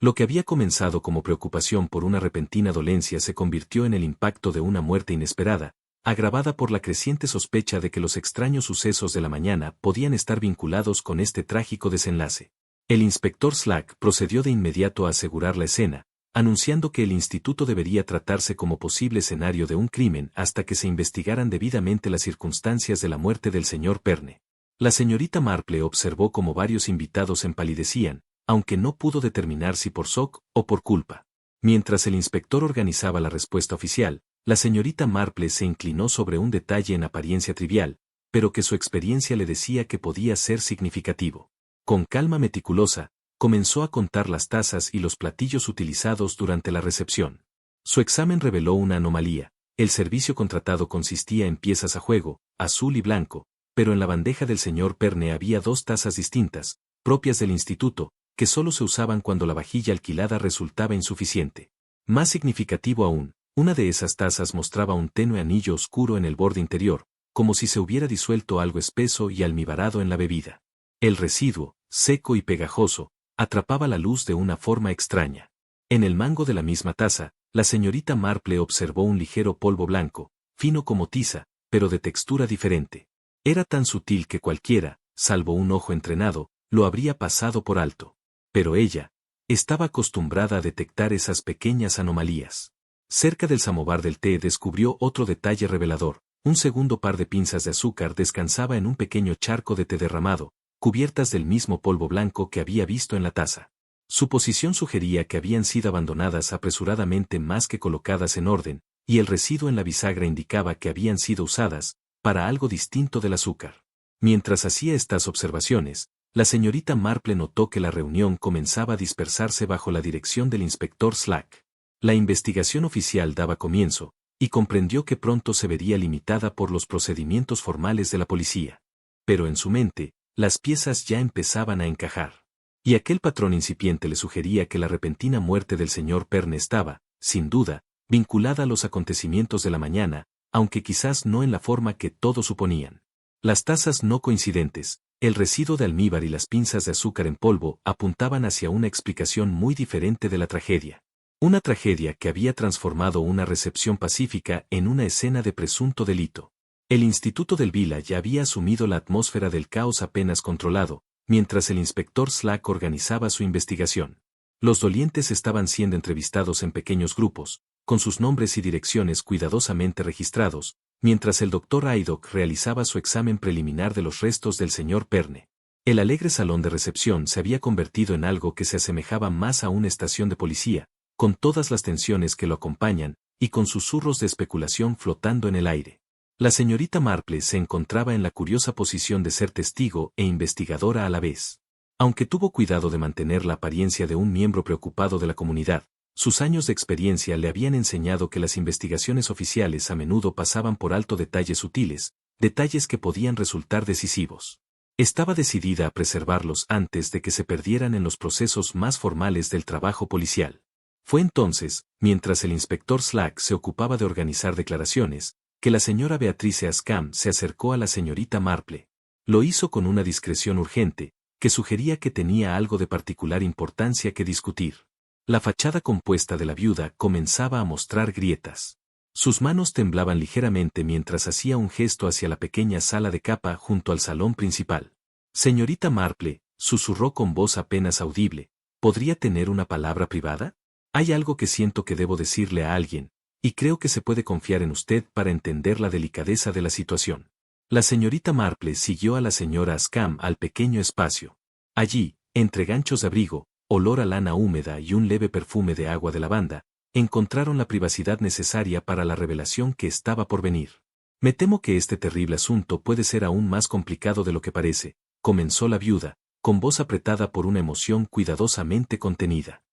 Lo que había comenzado como preocupación por una repentina dolencia se convirtió en el impacto de una muerte inesperada, agravada por la creciente sospecha de que los extraños sucesos de la mañana podían estar vinculados con este trágico desenlace. El inspector Slack procedió de inmediato a asegurar la escena, anunciando que el instituto debería tratarse como posible escenario de un crimen hasta que se investigaran debidamente las circunstancias de la muerte del señor Perne. La señorita Marple observó cómo varios invitados empalidecían, aunque no pudo determinar si por shock o por culpa. Mientras el inspector organizaba la respuesta oficial, la señorita Marple se inclinó sobre un detalle en apariencia trivial, pero que su experiencia le decía que podía ser significativo. Con calma meticulosa, comenzó a contar las tazas y los platillos utilizados durante la recepción. Su examen reveló una anomalía. El servicio contratado consistía en piezas a juego, azul y blanco, pero en la bandeja del señor Perne había 2 tazas distintas, propias del instituto, que solo se usaban cuando la vajilla alquilada resultaba insuficiente. Más significativo aún, una de esas tazas mostraba un tenue anillo oscuro en el borde interior, como si se hubiera disuelto algo espeso y almibarado en la bebida. El residuo, seco y pegajoso, atrapaba la luz de una forma extraña. En el mango de la misma taza, la señorita Marple observó un ligero polvo blanco, fino como tiza, pero de textura diferente. Era tan sutil que cualquiera, salvo un ojo entrenado, lo habría pasado por alto. Pero ella estaba acostumbrada a detectar esas pequeñas anomalías. Cerca del samovar del té descubrió otro detalle revelador. Un segundo par de pinzas de azúcar descansaba en un pequeño charco de té derramado, cubiertas del mismo polvo blanco que había visto en la taza. Su posición sugería que habían sido abandonadas apresuradamente más que colocadas en orden, y el residuo en la bisagra indicaba que habían sido usadas para algo distinto del azúcar. Mientras hacía estas observaciones, la señorita Marple notó que la reunión comenzaba a dispersarse bajo la dirección del inspector Slack. La investigación oficial daba comienzo, y comprendió que pronto se vería limitada por los procedimientos formales de la policía. Pero en su mente, las piezas ya empezaban a encajar. Y aquel patrón incipiente le sugería que la repentina muerte del señor Perne estaba, sin duda, vinculada a los acontecimientos de la mañana, aunque quizás no en la forma que todos suponían. Las tazas no coincidentes, el residuo de almíbar y las pinzas de azúcar en polvo apuntaban hacia una explicación muy diferente de la tragedia. Una tragedia que había transformado una recepción pacífica en una escena de presunto delito. El Instituto del Village ya había asumido la atmósfera del caos apenas controlado, mientras el inspector Slack organizaba su investigación. Los dolientes estaban siendo entrevistados en pequeños grupos, con sus nombres y direcciones cuidadosamente registrados, mientras el doctor Haydock realizaba su examen preliminar de los restos del señor Perne. El alegre salón de recepción se había convertido en algo que se asemejaba más a una estación de policía, con todas las tensiones que lo acompañan, y con susurros de especulación flotando en el aire. La señorita Marple se encontraba en la curiosa posición de ser testigo e investigadora a la vez. Aunque tuvo cuidado de mantener la apariencia de un miembro preocupado de la comunidad, sus años de experiencia le habían enseñado que las investigaciones oficiales a menudo pasaban por alto detalles sutiles, detalles que podían resultar decisivos. Estaba decidida a preservarlos antes de que se perdieran en los procesos más formales del trabajo policial. Fue entonces, mientras el inspector Slack se ocupaba de organizar declaraciones, que la señora Beatrice Ascam se acercó a la señorita Marple. Lo hizo con una discreción urgente, que sugería que tenía algo de particular importancia que discutir. La fachada compuesta de la viuda comenzaba a mostrar grietas. Sus manos temblaban ligeramente mientras hacía un gesto hacia la pequeña sala de capa junto al salón principal. Señorita Marple, susurró con voz apenas audible, ¿Podría tener una palabra privada? Hay algo que siento que debo decirle a alguien, y creo que se puede confiar en usted para entender la delicadeza de la situación. La señorita Marple siguió a la señora Ascam al pequeño espacio. Allí, entre ganchos de abrigo, olor a lana húmeda y un leve perfume de agua de lavanda, encontraron la privacidad necesaria para la revelación que estaba por venir. Me temo que este terrible asunto puede ser aún más complicado de lo que parece, comenzó la viuda, con voz apretada por una emoción cuidadosamente contenida.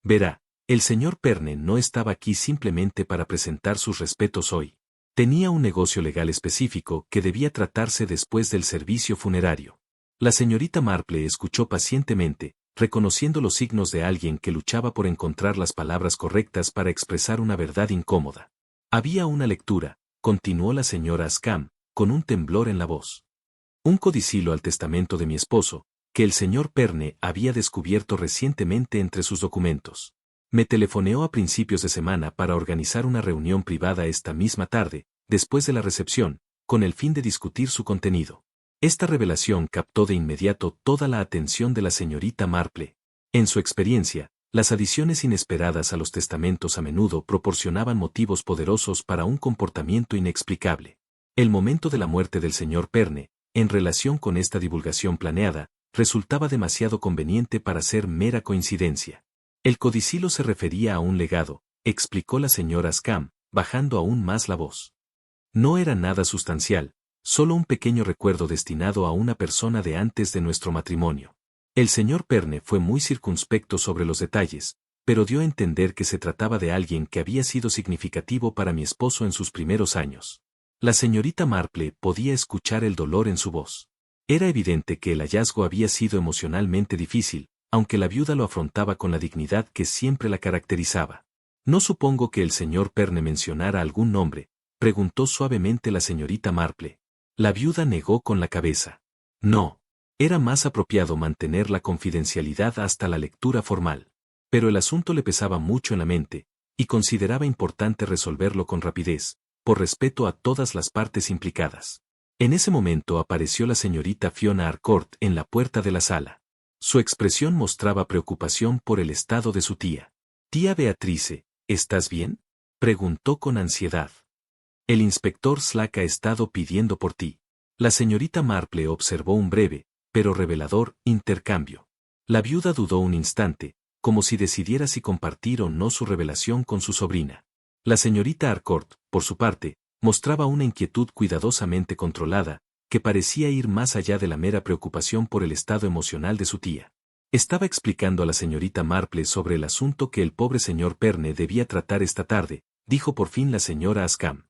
Verá, el señor Perne no estaba aquí simplemente para presentar sus respetos hoy. Tenía un negocio legal específico que debía tratarse después del servicio funerario. La señorita Marple escuchó pacientemente, reconociendo los signos de alguien que luchaba por encontrar las palabras correctas para expresar una verdad incómoda. Había una lectura, continuó la señora Ascam, con un temblor en la voz. Un codicilo al testamento de mi esposo, que el señor Perne había descubierto recientemente entre sus documentos. Me telefoneó a principios de semana para organizar una reunión privada esta misma tarde, después de la recepción, con el fin de discutir su contenido. Esta revelación captó de inmediato toda la atención de la señorita Marple. En su experiencia, las adiciones inesperadas a los testamentos a menudo proporcionaban motivos poderosos para un comportamiento inexplicable. El momento de la muerte del señor Perne, en relación con esta divulgación planeada, resultaba demasiado conveniente para ser mera coincidencia. El codicilo se refería a un legado, explicó la señora Ascam, bajando aún más la voz. No era nada sustancial, solo un pequeño recuerdo destinado a una persona de antes de nuestro matrimonio. El señor Perne fue muy circunspecto sobre los detalles, pero dio a entender que se trataba de alguien que había sido significativo para mi esposo en sus primeros años. La señorita Marple podía escuchar el dolor en su voz. Era evidente que el hallazgo había sido emocionalmente difícil, aunque la viuda lo afrontaba con la dignidad que siempre la caracterizaba. No supongo que el señor Perne mencionara algún nombre, preguntó suavemente la señorita Marple. La viuda negó con la cabeza. No. Era más apropiado mantener la confidencialidad hasta la lectura formal. Pero el asunto le pesaba mucho en la mente, y consideraba importante resolverlo con rapidez, por respeto a todas las partes implicadas. En ese momento apareció la señorita Fiona Harcourt en la puerta de la sala. Su expresión mostraba preocupación por el estado de su tía. Tía Beatrice, ¿estás bien?, preguntó con ansiedad. El inspector Slack ha estado pidiendo por ti. La señorita Marple observó un breve, pero revelador, intercambio. La viuda dudó un instante, como si decidiera si compartir o no su revelación con su sobrina. La señorita Harcourt, por su parte, mostraba una inquietud cuidadosamente controlada, que parecía ir más allá de la mera preocupación por el estado emocional de su tía. Estaba explicando a la señorita Marple sobre el asunto que el pobre señor Perne debía tratar esta tarde, dijo por fin la señora Ascam.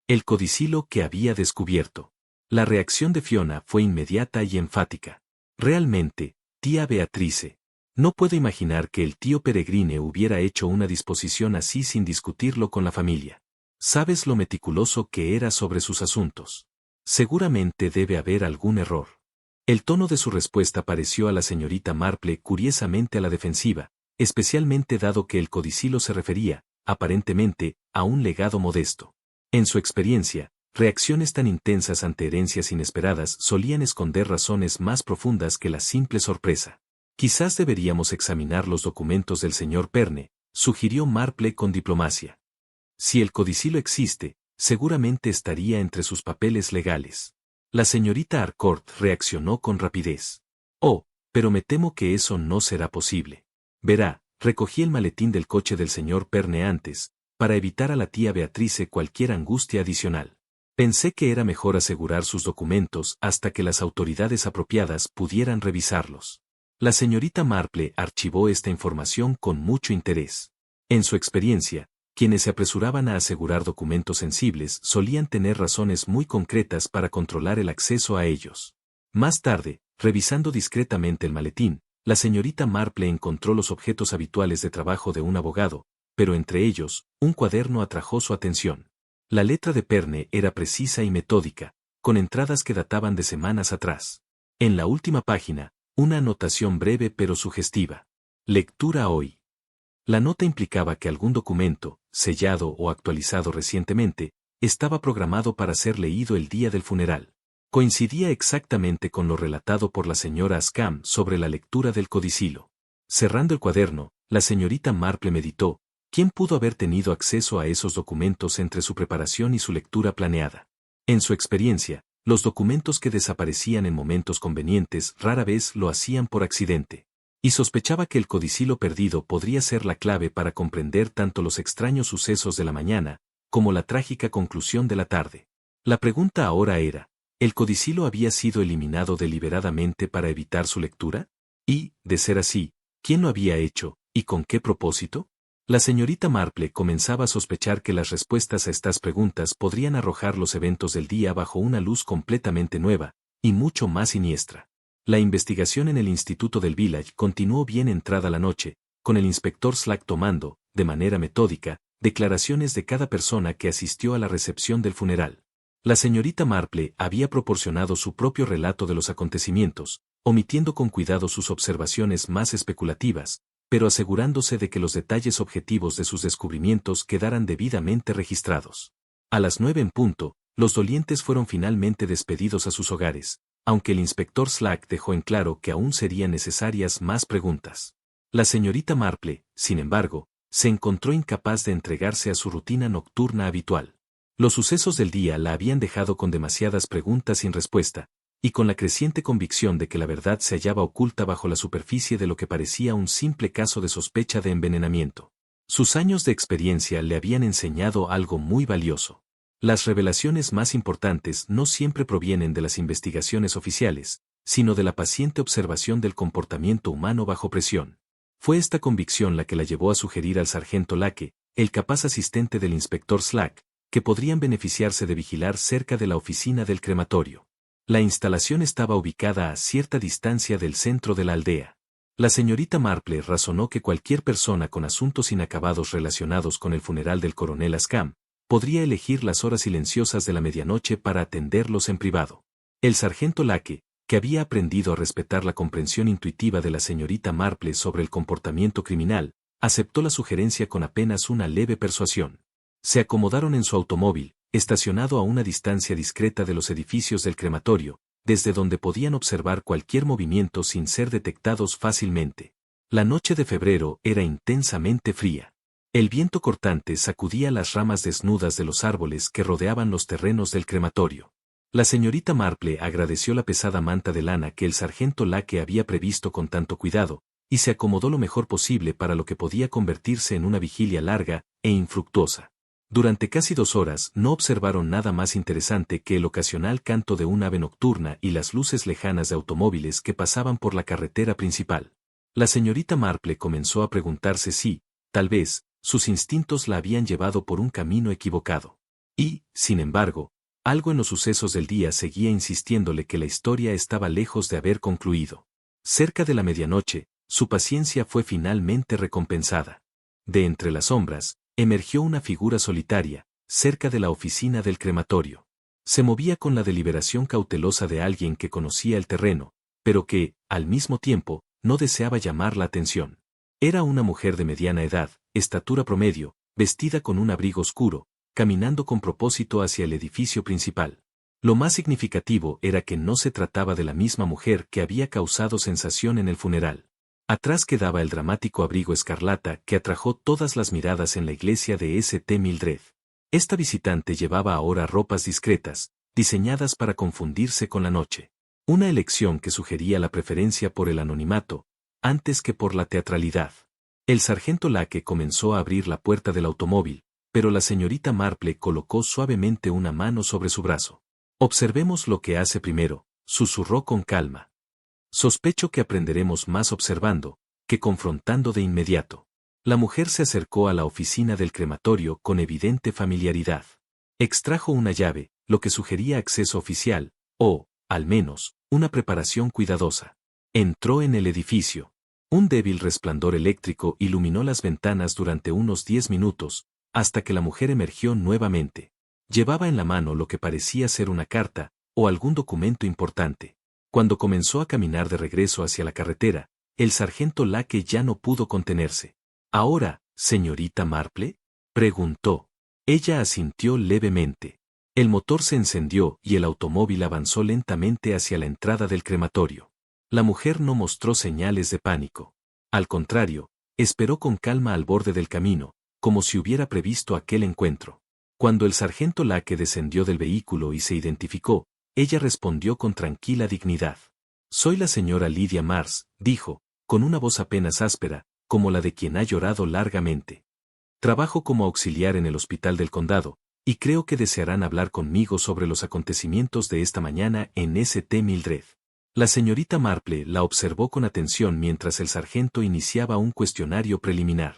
El codicilo que había descubierto. La reacción de Fiona fue inmediata y enfática. Realmente, tía Beatrice, no puedo imaginar que el tío Peregrine hubiera hecho una disposición así sin discutirlo con la familia. Sabes lo meticuloso que era sobre sus asuntos. Seguramente debe haber algún error. El tono de su respuesta pareció a la señorita Marple curiosamente a la defensiva, especialmente dado que el codicilo se refería, aparentemente, a un legado modesto. En su experiencia, reacciones tan intensas ante herencias inesperadas solían esconder razones más profundas que la simple sorpresa. Quizás deberíamos examinar los documentos del señor Perne, sugirió Marple con diplomacia. Si el codicilo existe, seguramente estaría entre sus papeles legales. La señorita Harcourt reaccionó con rapidez. Oh, pero me temo que eso no será posible. Verá, recogí el maletín del coche del señor Perne antes, para evitar a la tía Beatrice cualquier angustia adicional. Pensé que era mejor asegurar sus documentos hasta que las autoridades apropiadas pudieran revisarlos. La señorita Marple archivó esta información con mucho interés. En su experiencia, quienes se apresuraban a asegurar documentos sensibles solían tener razones muy concretas para controlar el acceso a ellos. Más tarde, revisando discretamente el maletín, la señorita Marple encontró los objetos habituales de trabajo de un abogado, pero entre ellos, un cuaderno atrajo su atención. La letra de Perne era precisa y metódica, con entradas que databan de semanas atrás. En la última página, una anotación breve pero sugestiva. Lectura hoy. La nota implicaba que algún documento, sellado o actualizado recientemente, estaba programado para ser leído el día del funeral. Coincidía exactamente con lo relatado por la señora Ascam sobre la lectura del codicilo. Cerrando el cuaderno, la señorita Marple meditó, ¿quién pudo haber tenido acceso a esos documentos entre su preparación y su lectura planeada? En su experiencia, los documentos que desaparecían en momentos convenientes rara vez lo hacían por accidente. Y sospechaba que el codicilo perdido podría ser la clave para comprender tanto los extraños sucesos de la mañana, como la trágica conclusión de la tarde. La pregunta ahora era, ¿el codicilo había sido eliminado deliberadamente para evitar su lectura? Y, de ser así, ¿quién lo había hecho, y con qué propósito? La señorita Marple comenzaba a sospechar que las respuestas a estas preguntas podrían arrojar los eventos del día bajo una luz completamente nueva, y mucho más siniestra. La investigación en el Instituto del Village continuó bien entrada la noche, con el inspector Slack tomando, de manera metódica, declaraciones de cada persona que asistió a la recepción del funeral. La señorita Marple había proporcionado su propio relato de los acontecimientos, omitiendo con cuidado sus observaciones más especulativas, pero asegurándose de que los detalles objetivos de sus descubrimientos quedaran debidamente registrados. A las 9 en punto, los dolientes fueron finalmente despedidos a sus hogares, aunque el inspector Slack dejó en claro que aún serían necesarias más preguntas. La señorita Marple, sin embargo, se encontró incapaz de entregarse a su rutina nocturna habitual. Los sucesos del día la habían dejado con demasiadas preguntas sin respuesta, y con la creciente convicción de que la verdad se hallaba oculta bajo la superficie de lo que parecía un simple caso de sospecha de envenenamiento. Sus años de experiencia le habían enseñado algo muy valioso. Las revelaciones más importantes no siempre provienen de las investigaciones oficiales, sino de la paciente observación del comportamiento humano bajo presión. Fue esta convicción la que la llevó a sugerir al sargento Lake, el capaz asistente del inspector Slack, que podrían beneficiarse de vigilar cerca de la oficina del crematorio. La instalación estaba ubicada a cierta distancia del centro de la aldea. La señorita Marple razonó que cualquier persona con asuntos inacabados relacionados con el funeral del coronel Ascam podría elegir las horas silenciosas de la medianoche para atenderlos en privado. El sargento Lake, que había aprendido a respetar la comprensión intuitiva de la señorita Marple sobre el comportamiento criminal, aceptó la sugerencia con apenas una leve persuasión. Se acomodaron en su automóvil, estacionado a una distancia discreta de los edificios del crematorio, desde donde podían observar cualquier movimiento sin ser detectados fácilmente. La noche de febrero era intensamente fría. El viento cortante sacudía las ramas desnudas de los árboles que rodeaban los terrenos del crematorio. La señorita Marple agradeció la pesada manta de lana que el sargento Lake había previsto con tanto cuidado, y se acomodó lo mejor posible para lo que podía convertirse en una vigilia larga e infructuosa. Durante casi 2 horas no observaron nada más interesante que el ocasional canto de un ave nocturna y las luces lejanas de automóviles que pasaban por la carretera principal. La señorita Marple comenzó a preguntarse si, tal vez, sus instintos la habían llevado por un camino equivocado. Y, sin embargo, algo en los sucesos del día seguía insistiéndole que la historia estaba lejos de haber concluido. Cerca de la medianoche, su paciencia fue finalmente recompensada. De entre las sombras, emergió una figura solitaria, cerca de la oficina del crematorio. Se movía con la deliberación cautelosa de alguien que conocía el terreno, pero que, al mismo tiempo, no deseaba llamar la atención. Era una mujer de mediana edad, estatura promedio, vestida con un abrigo oscuro, caminando con propósito hacia el edificio principal. Lo más significativo era que no se trataba de la misma mujer que había causado sensación en el funeral. Atrás quedaba el dramático abrigo escarlata que atrajo todas las miradas en la iglesia de St. Mildred. Esta visitante llevaba ahora ropas discretas, diseñadas para confundirse con la noche. Una elección que sugería la preferencia por el anonimato, antes que por la teatralidad. El sargento Lake comenzó a abrir la puerta del automóvil, pero la señorita Marple colocó suavemente una mano sobre su brazo. Observemos lo que hace primero, susurró con calma. Sospecho que aprenderemos más observando, que confrontando de inmediato. La mujer se acercó a la oficina del crematorio con evidente familiaridad. Extrajo una llave, lo que sugería acceso oficial, o, al menos, una preparación cuidadosa. Entró en el edificio. Un débil resplandor eléctrico iluminó las ventanas durante unos 10 minutos, hasta que la mujer emergió nuevamente. Llevaba en la mano lo que parecía ser una carta, o algún documento importante. Cuando comenzó a caminar de regreso hacia la carretera, el sargento Lake ya no pudo contenerse. ¿Ahora, señorita Marple?, preguntó. Ella asintió levemente. El motor se encendió y el automóvil avanzó lentamente hacia la entrada del crematorio. La mujer no mostró señales de pánico. Al contrario, esperó con calma al borde del camino, como si hubiera previsto aquel encuentro. Cuando el sargento Lake descendió del vehículo y se identificó, ella respondió con tranquila dignidad. «Soy la señora Lydia Mars», dijo, con una voz apenas áspera, como la de quien ha llorado largamente. «Trabajo como auxiliar en el hospital del condado, y creo que desearán hablar conmigo sobre los acontecimientos de esta mañana en St. Mildred». La señorita Marple la observó con atención mientras el sargento iniciaba un cuestionario preliminar.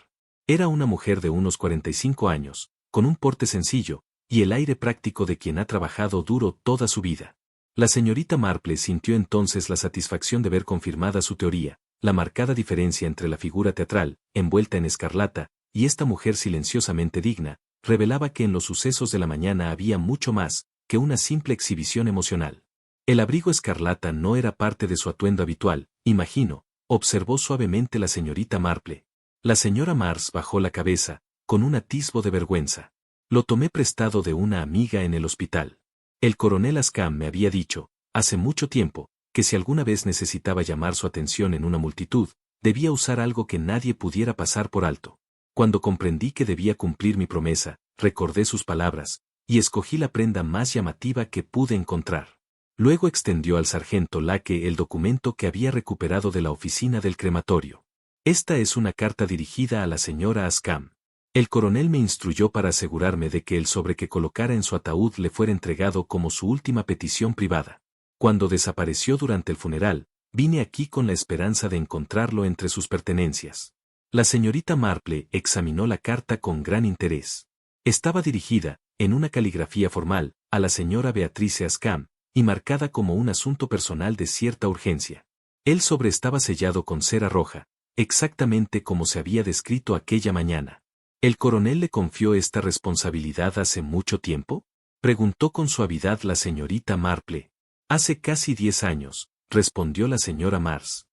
Era una mujer de unos 45 años, con un porte sencillo, y el aire práctico de quien ha trabajado duro toda su vida. La señorita Marple sintió entonces la satisfacción de ver confirmada su teoría, la marcada diferencia entre la figura teatral, envuelta en escarlata, y esta mujer silenciosamente digna, revelaba que en los sucesos de la mañana había mucho más que una simple exhibición emocional. El abrigo escarlata no era parte de su atuendo habitual, imagino, observó suavemente la señorita Marple. La señora Mars bajó la cabeza, con un atisbo de vergüenza. «Lo tomé prestado de una amiga en el hospital. El coronel Ascam me había dicho, hace mucho tiempo, que si alguna vez necesitaba llamar su atención en una multitud, debía usar algo que nadie pudiera pasar por alto. Cuando comprendí que debía cumplir mi promesa, recordé sus palabras, y escogí la prenda más llamativa que pude encontrar». Luego extendió al sargento Lake el documento que había recuperado de la oficina del crematorio. «Esta es una carta dirigida a la señora Ascam. El coronel me instruyó para asegurarme de que el sobre que colocara en su ataúd le fuera entregado como su última petición privada. Cuando desapareció durante el funeral, vine aquí con la esperanza de encontrarlo entre sus pertenencias». La señorita Marple examinó la carta con gran interés. Estaba dirigida, en una caligrafía formal, a la señora Beatrice Ascam, y marcada como un asunto personal de cierta urgencia. El sobre estaba sellado con cera roja, exactamente como se había descrito aquella mañana. ¿El coronel le confió esta responsabilidad hace mucho tiempo?, preguntó con suavidad la señorita Marple. «Hace casi 10 años», respondió la señora Mars.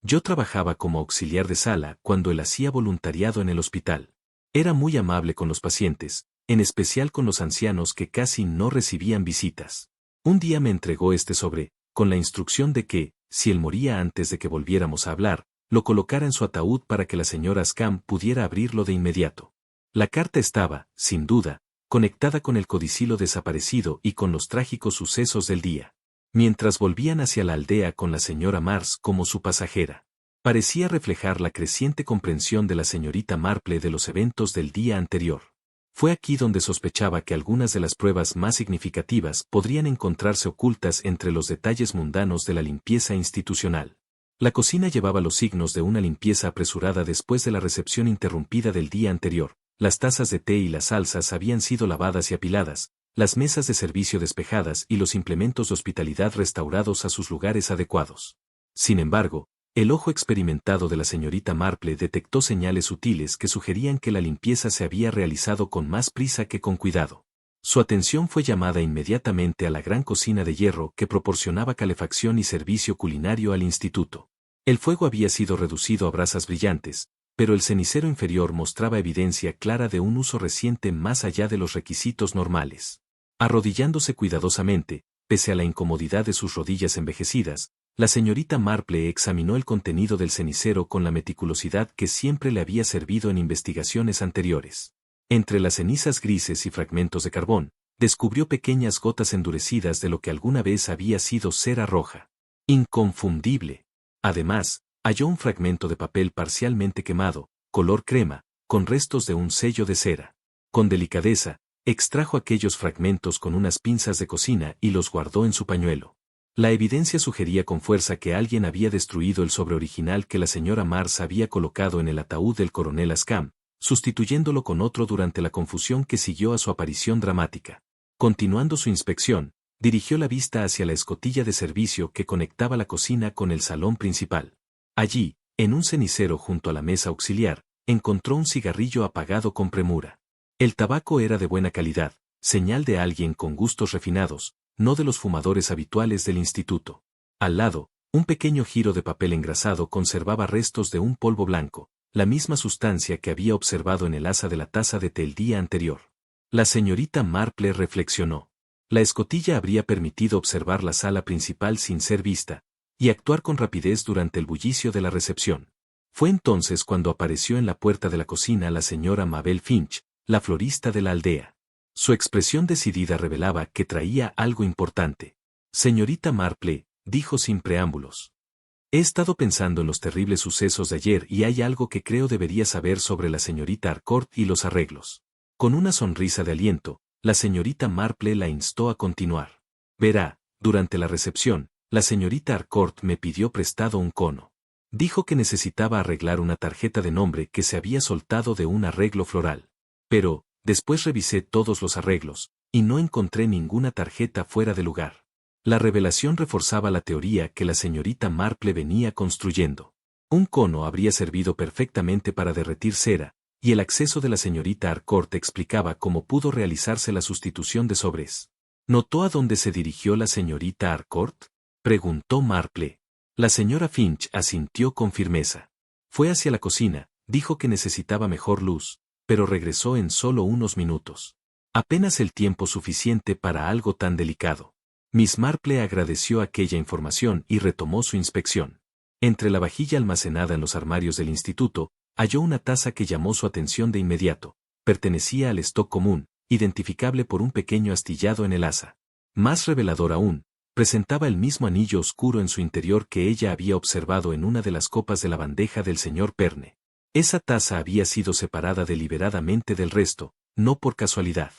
«Yo trabajaba como auxiliar de sala cuando él hacía voluntariado en el hospital. Era muy amable con los pacientes, en especial con los ancianos que casi no recibían visitas. Un día me entregó este sobre, con la instrucción de que, si él moría antes de que volviéramos a hablar, lo colocara en su ataúd para que la señora Ascam pudiera abrirlo de inmediato». La carta estaba, sin duda, conectada con el codicilo desaparecido y con los trágicos sucesos del día. Mientras volvían hacia la aldea con la señora Mars como su pasajera, parecía reflejar la creciente comprensión de la señorita Marple de los eventos del día anterior. Fue aquí donde sospechaba que algunas de las pruebas más significativas podrían encontrarse ocultas entre los detalles mundanos de la limpieza institucional. La cocina llevaba los signos de una limpieza apresurada después de la recepción interrumpida del día anterior. Las tazas de té y las salsas habían sido lavadas y apiladas, las mesas de servicio despejadas y los implementos de hospitalidad restaurados a sus lugares adecuados. Sin embargo, el ojo experimentado de la señorita Marple detectó señales sutiles que sugerían que la limpieza se había realizado con más prisa que con cuidado. Su atención fue llamada inmediatamente a la gran cocina de hierro que proporcionaba calefacción y servicio culinario al instituto. El fuego había sido reducido a brasas brillantes, pero el cenicero inferior mostraba evidencia clara de un uso reciente más allá de los requisitos normales. Arrodillándose cuidadosamente, pese a la incomodidad de sus rodillas envejecidas, la señorita Marple examinó el contenido del cenicero con la meticulosidad que siempre le había servido en investigaciones anteriores. Entre las cenizas grises y fragmentos de carbón, descubrió pequeñas gotas endurecidas de lo que alguna vez había sido cera roja. Inconfundible. Además, halló un fragmento de papel parcialmente quemado, color crema, con restos de un sello de cera. Con delicadeza, extrajo aquellos fragmentos con unas pinzas de cocina y los guardó en su pañuelo. La evidencia sugería con fuerza que alguien había destruido el sobre original que la señora Mars había colocado en el ataúd del coronel Ascam, sustituyéndolo con otro durante la confusión que siguió a su aparición dramática. Continuando su inspección, dirigió la vista hacia la escotilla de servicio que conectaba la cocina con el salón principal. Allí, en un cenicero junto a la mesa auxiliar, encontró un cigarrillo apagado con premura. El tabaco era de buena calidad, señal de alguien con gustos refinados, no de los fumadores habituales del instituto. Al lado, un pequeño giro de papel engrasado conservaba restos de un polvo blanco, la misma sustancia que había observado en el asa de la taza de té el día anterior. La señorita Marple reflexionó. La escotilla habría permitido observar la sala principal sin ser vista, y actuar con rapidez durante el bullicio de la recepción. Fue entonces cuando apareció en la puerta de la cocina la señora Mabel Finch, la florista de la aldea. Su expresión decidida revelaba que traía algo importante. Señorita Marple, dijo sin preámbulos. He estado pensando en los terribles sucesos de ayer y hay algo que creo debería saber sobre la señorita Harcourt y los arreglos. Con una sonrisa de aliento, la señorita Marple la instó a continuar. Verá, durante la recepción, la señorita Harcourt me pidió prestado un cono. Dijo que necesitaba arreglar una tarjeta de nombre que se había soltado de un arreglo floral. Pero, después revisé todos los arreglos, y no encontré ninguna tarjeta fuera de lugar. La revelación reforzaba la teoría que la señorita Marple venía construyendo. Un cono habría servido perfectamente para derretir cera, y el acceso de la señorita Harcourt explicaba cómo pudo realizarse la sustitución de sobres. ¿Notó a dónde se dirigió la señorita Harcourt?, preguntó Marple. La señora Finch asintió con firmeza. Fue hacia la cocina, dijo que necesitaba mejor luz, pero regresó en solo unos minutos. Apenas el tiempo suficiente para algo tan delicado. Miss Marple agradeció aquella información y retomó su inspección. Entre la vajilla almacenada en los armarios del instituto, halló una taza que llamó su atención de inmediato. Pertenecía al stock común, identificable por un pequeño astillado en el asa. Más revelador aún, presentaba el mismo anillo oscuro en su interior que ella había observado en una de las copas de la bandeja del señor Perne. Esa taza había sido separada deliberadamente del resto, no por casualidad.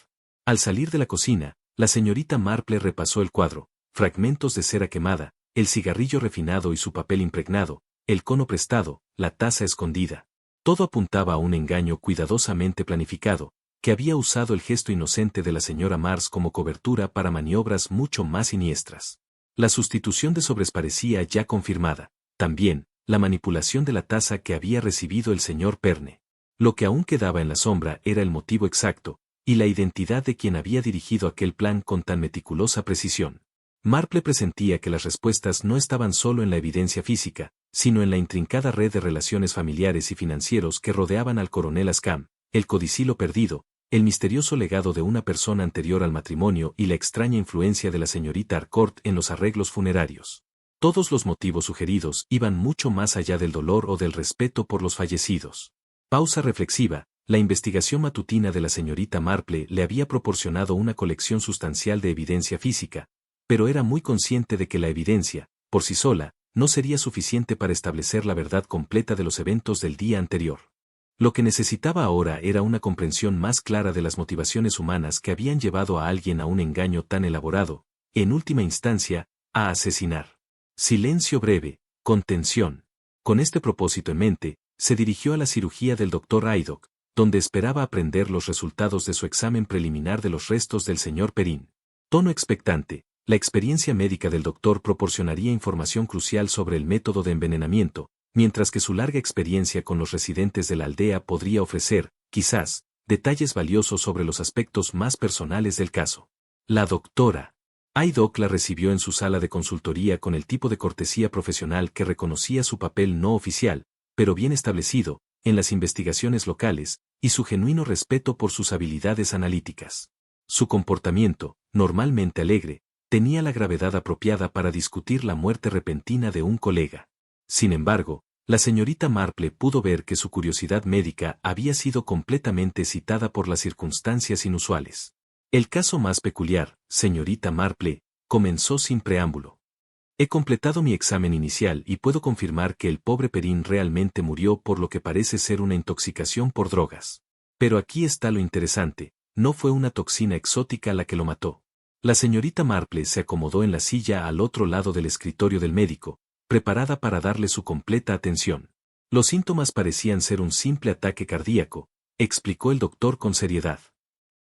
Al salir de la cocina, la señorita Marple repasó el cuadro, fragmentos de cera quemada, el cigarrillo refinado y su papel impregnado, el cono prestado, la taza escondida. Todo apuntaba a un engaño cuidadosamente planificado, que había usado el gesto inocente de la señora Mars como cobertura para maniobras mucho más siniestras. La sustitución de sobres parecía ya confirmada, también, la manipulación de la taza que había recibido el señor Perne. Lo que aún quedaba en la sombra era el motivo exacto, y la identidad de quien había dirigido aquel plan con tan meticulosa precisión. Marple presentía que las respuestas no estaban solo en la evidencia física, sino en la intrincada red de relaciones familiares y financieros que rodeaban al coronel Ascam, el codicilo perdido, el misterioso legado de una persona anterior al matrimonio y la extraña influencia de la señorita Harcourt en los arreglos funerarios. Todos los motivos sugeridos iban mucho más allá del dolor o del respeto por los fallecidos. Pausa reflexiva, la investigación matutina de la señorita Marple le había proporcionado una colección sustancial de evidencia física, pero era muy consciente de que la evidencia, por sí sola, no sería suficiente para establecer la verdad completa de los eventos del día anterior. Lo que necesitaba ahora era una comprensión más clara de las motivaciones humanas que habían llevado a alguien a un engaño tan elaborado, en última instancia, a asesinar. Silencio breve, contención. Con este propósito en mente, se dirigió a la cirugía del Dr. Haydock, donde esperaba aprender los resultados de su examen preliminar de los restos del señor Perrin. Tono expectante, la experiencia médica del doctor proporcionaría información crucial sobre el método de envenenamiento, mientras que su larga experiencia con los residentes de la aldea podría ofrecer, quizás, detalles valiosos sobre los aspectos más personales del caso. La doctora Haydock la recibió en su sala de consultoría con el tipo de cortesía profesional que reconocía su papel no oficial, pero bien establecido, en las investigaciones locales, y su genuino respeto por sus habilidades analíticas. Su comportamiento, normalmente alegre, tenía la gravedad apropiada para discutir la muerte repentina de un colega. Sin embargo, la señorita Marple pudo ver que su curiosidad médica había sido completamente excitada por las circunstancias inusuales. El caso más peculiar, señorita Marple, comenzó sin preámbulo. He completado mi examen inicial y puedo confirmar que el pobre Perrin realmente murió por lo que parece ser una intoxicación por drogas. Pero aquí está lo interesante, no fue una toxina exótica la que lo mató. La señorita Marple se acomodó en la silla al otro lado del escritorio del médico, preparada para darle su completa atención. Los síntomas parecían ser un simple ataque cardíaco, explicó el doctor con seriedad.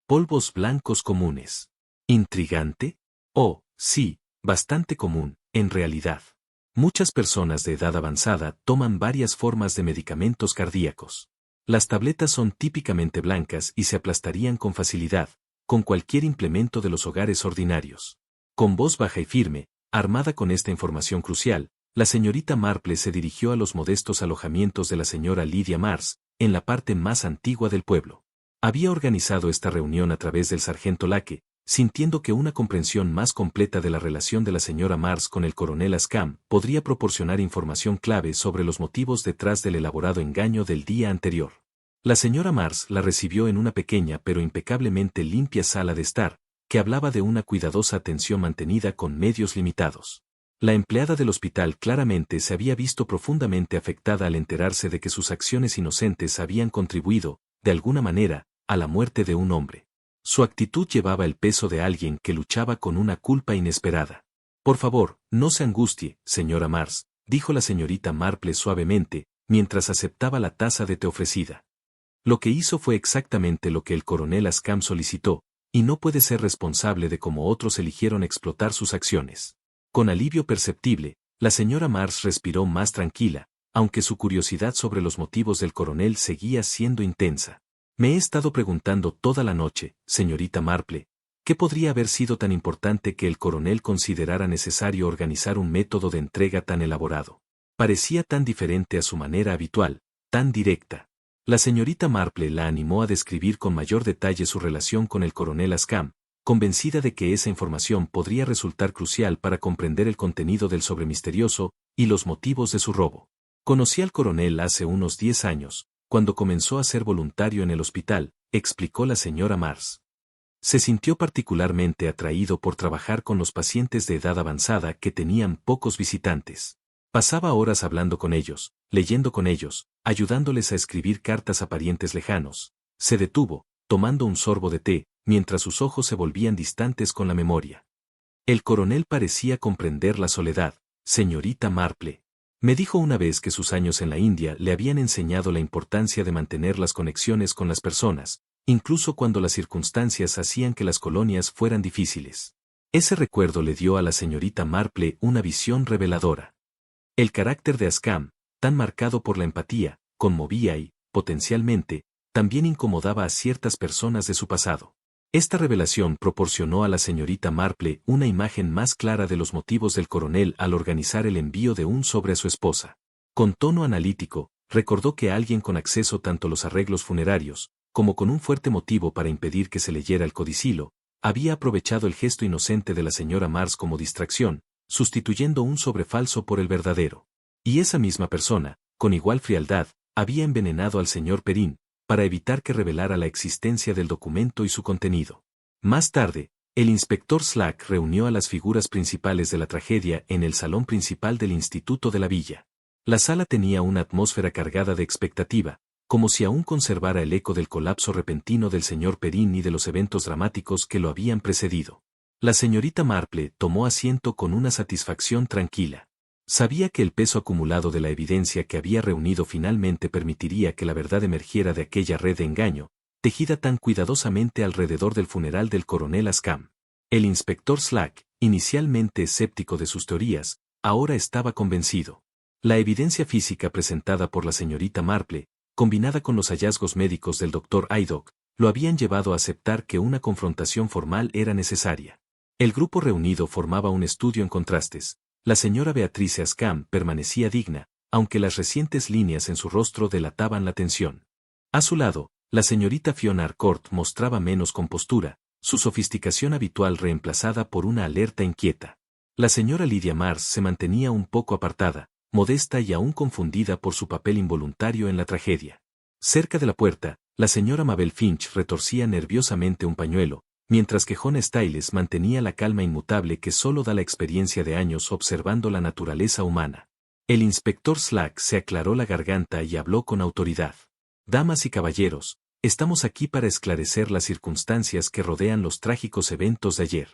Polvos blancos comunes. ¿Intrigante? Oh, sí, bastante común, en realidad. Muchas personas de edad avanzada toman varias formas de medicamentos cardíacos. Las tabletas son típicamente blancas y se aplastarían con facilidad, con cualquier implemento de los hogares ordinarios. Con voz baja y firme, armada con esta información crucial, la señorita Marple se dirigió a los modestos alojamientos de la señora Lydia Mars, en la parte más antigua del pueblo. Había organizado esta reunión a través del sargento Lake, sintiendo que una comprensión más completa de la relación de la señora Mars con el coronel Ascam podría proporcionar información clave sobre los motivos detrás del elaborado engaño del día anterior. La señora Mars la recibió en una pequeña pero impecablemente limpia sala de estar, que hablaba de una cuidadosa atención mantenida con medios limitados. La empleada del hospital claramente se había visto profundamente afectada al enterarse de que sus acciones inocentes habían contribuido, de alguna manera, a la muerte de un hombre. Su actitud llevaba el peso de alguien que luchaba con una culpa inesperada. Por favor, no se angustie, señora Mars, dijo la señorita Marple suavemente, mientras aceptaba la taza de té ofrecida. Lo que hizo fue exactamente lo que el coronel Ascam solicitó, y no puede ser responsable de cómo otros eligieron explotar sus acciones. Con alivio perceptible, la señora Mars respiró más tranquila, aunque su curiosidad sobre los motivos del coronel seguía siendo intensa. Me he estado preguntando toda la noche, señorita Marple, ¿qué podría haber sido tan importante que el coronel considerara necesario organizar un método de entrega tan elaborado? Parecía tan diferente a su manera habitual, tan directa. La señorita Marple la animó a describir con mayor detalle su relación con el coronel Ascam, convencida de que esa información podría resultar crucial para comprender el contenido del sobre misterioso y los motivos de su robo. Conocí al coronel hace unos 10 años, cuando comenzó a ser voluntario en el hospital, explicó la señora Mars. Se sintió particularmente atraído por trabajar con los pacientes de edad avanzada que tenían pocos visitantes. Pasaba horas hablando con ellos, leyendo con ellos, ayudándoles a escribir cartas a parientes lejanos. Se detuvo, tomando un sorbo de té, mientras sus ojos se volvían distantes con la memoria. El coronel parecía comprender la soledad, señorita Marple. Me dijo una vez que sus años en la India le habían enseñado la importancia de mantener las conexiones con las personas, incluso cuando las circunstancias hacían que las colonias fueran difíciles. Ese recuerdo le dio a la señorita Marple una visión reveladora. El carácter de Ascam, tan marcado por la empatía, conmovía y, potencialmente, también incomodaba a ciertas personas de su pasado. Esta revelación proporcionó a la señorita Marple una imagen más clara de los motivos del coronel al organizar el envío de un sobre a su esposa. Con tono analítico, recordó que alguien con acceso tanto a los arreglos funerarios, como con un fuerte motivo para impedir que se leyera el codicilo, había aprovechado el gesto inocente de la señora Mars como distracción, sustituyendo un sobre falso por el verdadero. Y esa misma persona, con igual frialdad, había envenenado al señor Perrin, para evitar que revelara la existencia del documento y su contenido. Más tarde, el inspector Slack reunió a las figuras principales de la tragedia en el salón principal del Instituto de la Villa. La sala tenía una atmósfera cargada de expectativa, como si aún conservara el eco del colapso repentino del señor Perrin y de los eventos dramáticos que lo habían precedido. La señorita Marple tomó asiento con una satisfacción tranquila. Sabía que el peso acumulado de la evidencia que había reunido finalmente permitiría que la verdad emergiera de aquella red de engaño, tejida tan cuidadosamente alrededor del funeral del coronel Ascam. El inspector Slack, inicialmente escéptico de sus teorías, ahora estaba convencido. La evidencia física presentada por la señorita Marple, combinada con los hallazgos médicos del Dr. Haydock, lo habían llevado a aceptar que una confrontación formal era necesaria. El grupo reunido formaba un estudio en contrastes. La señora Beatrice Ascam permanecía digna, aunque las recientes líneas en su rostro delataban la tensión. A su lado, la señorita Fiona Harcourt mostraba menos compostura, su sofisticación habitual reemplazada por una alerta inquieta. La señora Lydia Mars se mantenía un poco apartada, modesta y aún confundida por su papel involuntario en la tragedia. Cerca de la puerta, la señora Mabel Finch retorcía nerviosamente un pañuelo, mientras que John Styles mantenía la calma inmutable que solo da la experiencia de años observando la naturaleza humana. El inspector Slack se aclaró la garganta y habló con autoridad. Damas y caballeros, estamos aquí para esclarecer las circunstancias que rodean los trágicos eventos de ayer.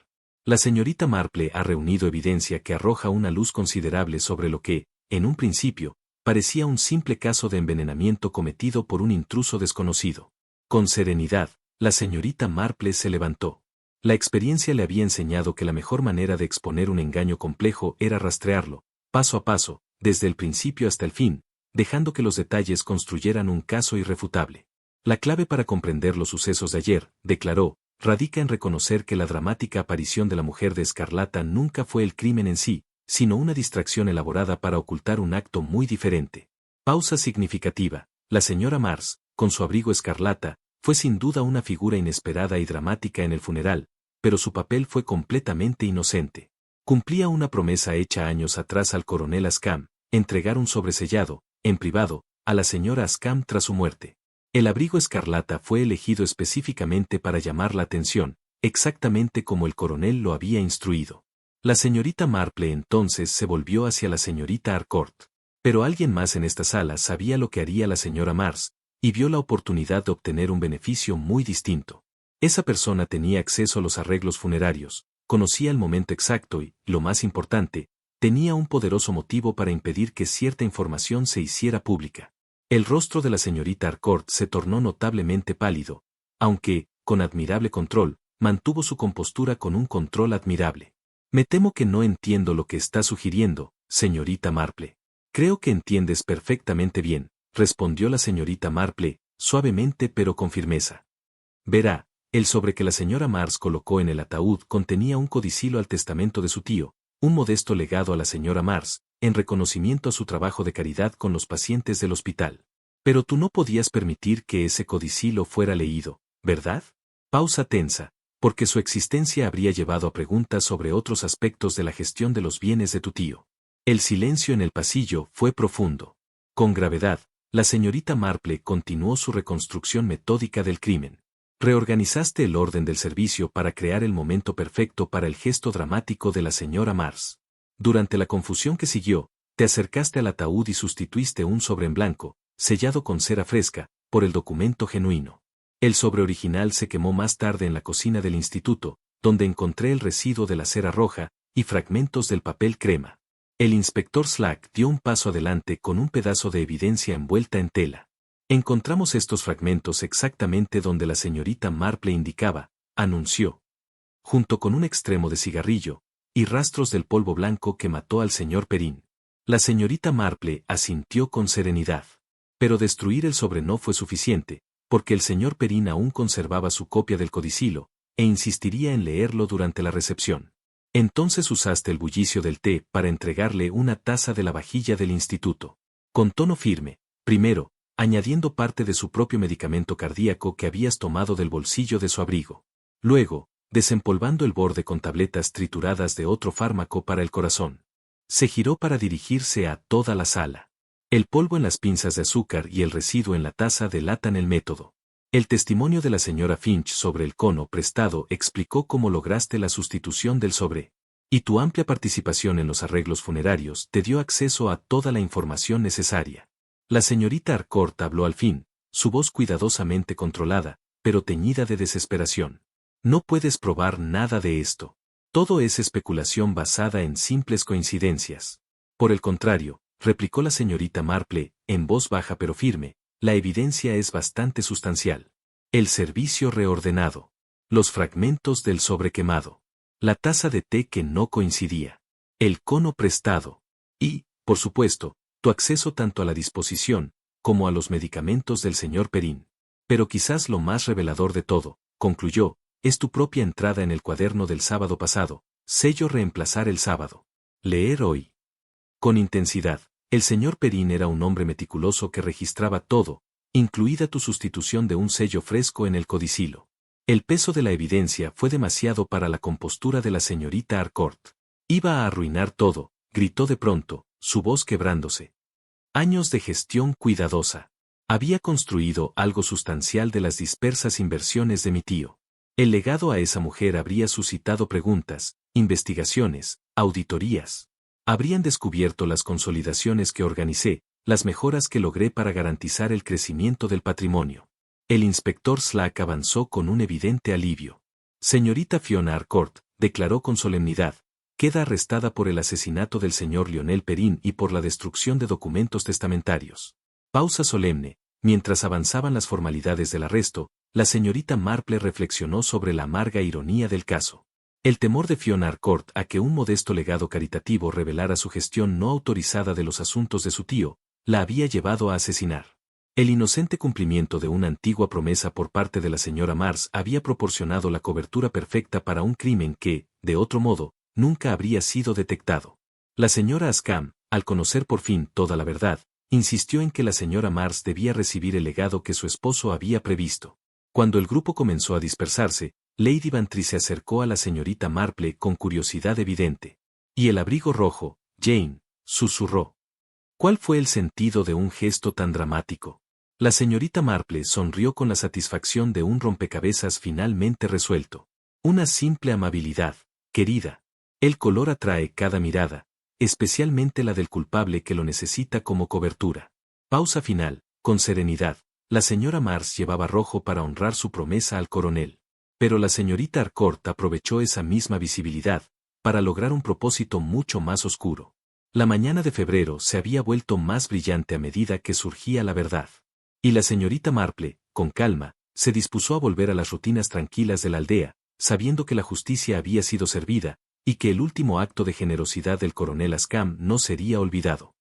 La señorita Marple ha reunido evidencia que arroja una luz considerable sobre lo que, en un principio, parecía un simple caso de envenenamiento cometido por un intruso desconocido. Con serenidad, la señorita Marple se levantó. La experiencia le había enseñado que la mejor manera de exponer un engaño complejo era rastrearlo, paso a paso, desde el principio hasta el fin, dejando que los detalles construyeran un caso irrefutable. La clave para comprender los sucesos de ayer, declaró, radica en reconocer que la dramática aparición de la mujer de escarlata nunca fue el crimen en sí, sino una distracción elaborada para ocultar un acto muy diferente. Pausa significativa. La señora Mars, con su abrigo escarlata, fue sin duda una figura inesperada y dramática en el funeral, pero su papel fue completamente inocente. Cumplía una promesa hecha años atrás al coronel Ascam, entregar un sobresellado, en privado, a la señora Ascam tras su muerte. El abrigo escarlata fue elegido específicamente para llamar la atención, exactamente como el coronel lo había instruido. La señorita Marple entonces se volvió hacia la señorita Harcourt. Pero alguien más en esta sala sabía lo que haría la señora Mars, y vio la oportunidad de obtener un beneficio muy distinto. Esa persona tenía acceso a los arreglos funerarios, conocía el momento exacto y, lo más importante, tenía un poderoso motivo para impedir que cierta información se hiciera pública. El rostro de la señorita Harcourt se tornó notablemente pálido, aunque, con admirable control, mantuvo su compostura con un control admirable. Me temo que no entiendo lo que está sugiriendo, señorita Marple. Creo que entiendes perfectamente bien, respondió la señorita Marple, suavemente pero con firmeza. Verá, el sobre que la señora Mars colocó en el ataúd contenía un codicilo al testamento de su tío, un modesto legado a la señora Mars, en reconocimiento a su trabajo de caridad con los pacientes del hospital. Pero tú no podías permitir que ese codicilo fuera leído, ¿verdad? Pausa tensa, porque su existencia habría llevado a preguntas sobre otros aspectos de la gestión de los bienes de tu tío. El silencio en el pasillo fue profundo. Con gravedad, la señorita Marple continuó su reconstrucción metódica del crimen. Reorganizaste el orden del servicio para crear el momento perfecto para el gesto dramático de la señora Mars. Durante la confusión que siguió, te acercaste al ataúd y sustituiste un sobre en blanco, sellado con cera fresca, por el documento genuino. El sobre original se quemó más tarde en la cocina del instituto, donde encontré el residuo de la cera roja y fragmentos del papel crema. El inspector Slack dio un paso adelante con un pedazo de evidencia envuelta en tela. Encontramos estos fragmentos exactamente donde la señorita Marple indicaba, anunció. Junto con un extremo de cigarrillo, y rastros del polvo blanco que mató al señor Perrin. La señorita Marple asintió con serenidad. Pero destruir el sobre no fue suficiente, porque el señor Perrin aún conservaba su copia del codicilo, e insistiría en leerlo durante la recepción. Entonces usaste el bullicio del té para entregarle una taza de la vajilla del instituto. Con tono firme, primero, añadiendo parte de su propio medicamento cardíaco que habías tomado del bolsillo de su abrigo. Luego, desempolvando el borde con tabletas trituradas de otro fármaco para el corazón. Se giró para dirigirse a toda la sala. El polvo en las pinzas de azúcar y el residuo en la taza delatan el método. El testimonio de la señora Finch sobre el cono prestado explicó cómo lograste la sustitución del sobre. Y tu amplia participación en los arreglos funerarios te dio acceso a toda la información necesaria. La señorita Harcourt habló al fin, su voz cuidadosamente controlada, pero teñida de desesperación. No puedes probar nada de esto. Todo es especulación basada en simples coincidencias. Por el contrario, replicó la señorita Marple, en voz baja pero firme, la evidencia es bastante sustancial. El servicio reordenado. Los fragmentos del sobre quemado. La taza de té que no coincidía. El cono prestado. Y, por supuesto, tu acceso tanto a la disposición, como a los medicamentos del señor Perrin. Pero quizás lo más revelador de todo, concluyó, es tu propia entrada en el cuaderno del sábado pasado, sello reemplazar el sábado. Leer hoy. Con intensidad. El señor Perrin era un hombre meticuloso que registraba todo, incluida tu sustitución de un sello fresco en el codicilo. El peso de la evidencia fue demasiado para la compostura de la señorita Harcourt. Iba a arruinar todo, gritó de pronto, su voz quebrándose. Años de gestión cuidadosa. Había construido algo sustancial de las dispersas inversiones de mi tío. El legado a esa mujer habría suscitado preguntas, investigaciones, auditorías. Habrían descubierto las consolidaciones que organicé, las mejoras que logré para garantizar el crecimiento del patrimonio. El inspector Slack avanzó con un evidente alivio. Señorita Fiona Harcourt, declaró con solemnidad, queda arrestada por el asesinato del señor Lionel Perrin y por la destrucción de documentos testamentarios. Pausa solemne, mientras avanzaban las formalidades del arresto, la señorita Marple reflexionó sobre la amarga ironía del caso. El temor de Fiona Harcourt a que un modesto legado caritativo revelara su gestión no autorizada de los asuntos de su tío, la había llevado a asesinar. El inocente cumplimiento de una antigua promesa por parte de la señora Mars había proporcionado la cobertura perfecta para un crimen que, de otro modo, nunca habría sido detectado. La señora Ascam, al conocer por fin toda la verdad, insistió en que la señora Mars debía recibir el legado que su esposo había previsto. Cuando el grupo comenzó a dispersarse, Lady Bantry se acercó a la señorita Marple con curiosidad evidente. «¿Y el abrigo rojo, Jane?», susurró. ¿Cuál fue el sentido de un gesto tan dramático? La señorita Marple sonrió con la satisfacción de un rompecabezas finalmente resuelto. Una simple amabilidad, querida. El color atrae cada mirada, especialmente la del culpable que lo necesita como cobertura. Pausa final, con serenidad. La señora Mars llevaba rojo para honrar su promesa al coronel. Pero la señorita Harcourt aprovechó esa misma visibilidad, para lograr un propósito mucho más oscuro. La mañana de febrero se había vuelto más brillante a medida que surgía la verdad. Y la señorita Marple, con calma, se dispuso a volver a las rutinas tranquilas de la aldea, sabiendo que la justicia había sido servida, y que el último acto de generosidad del coronel Ascam no sería olvidado.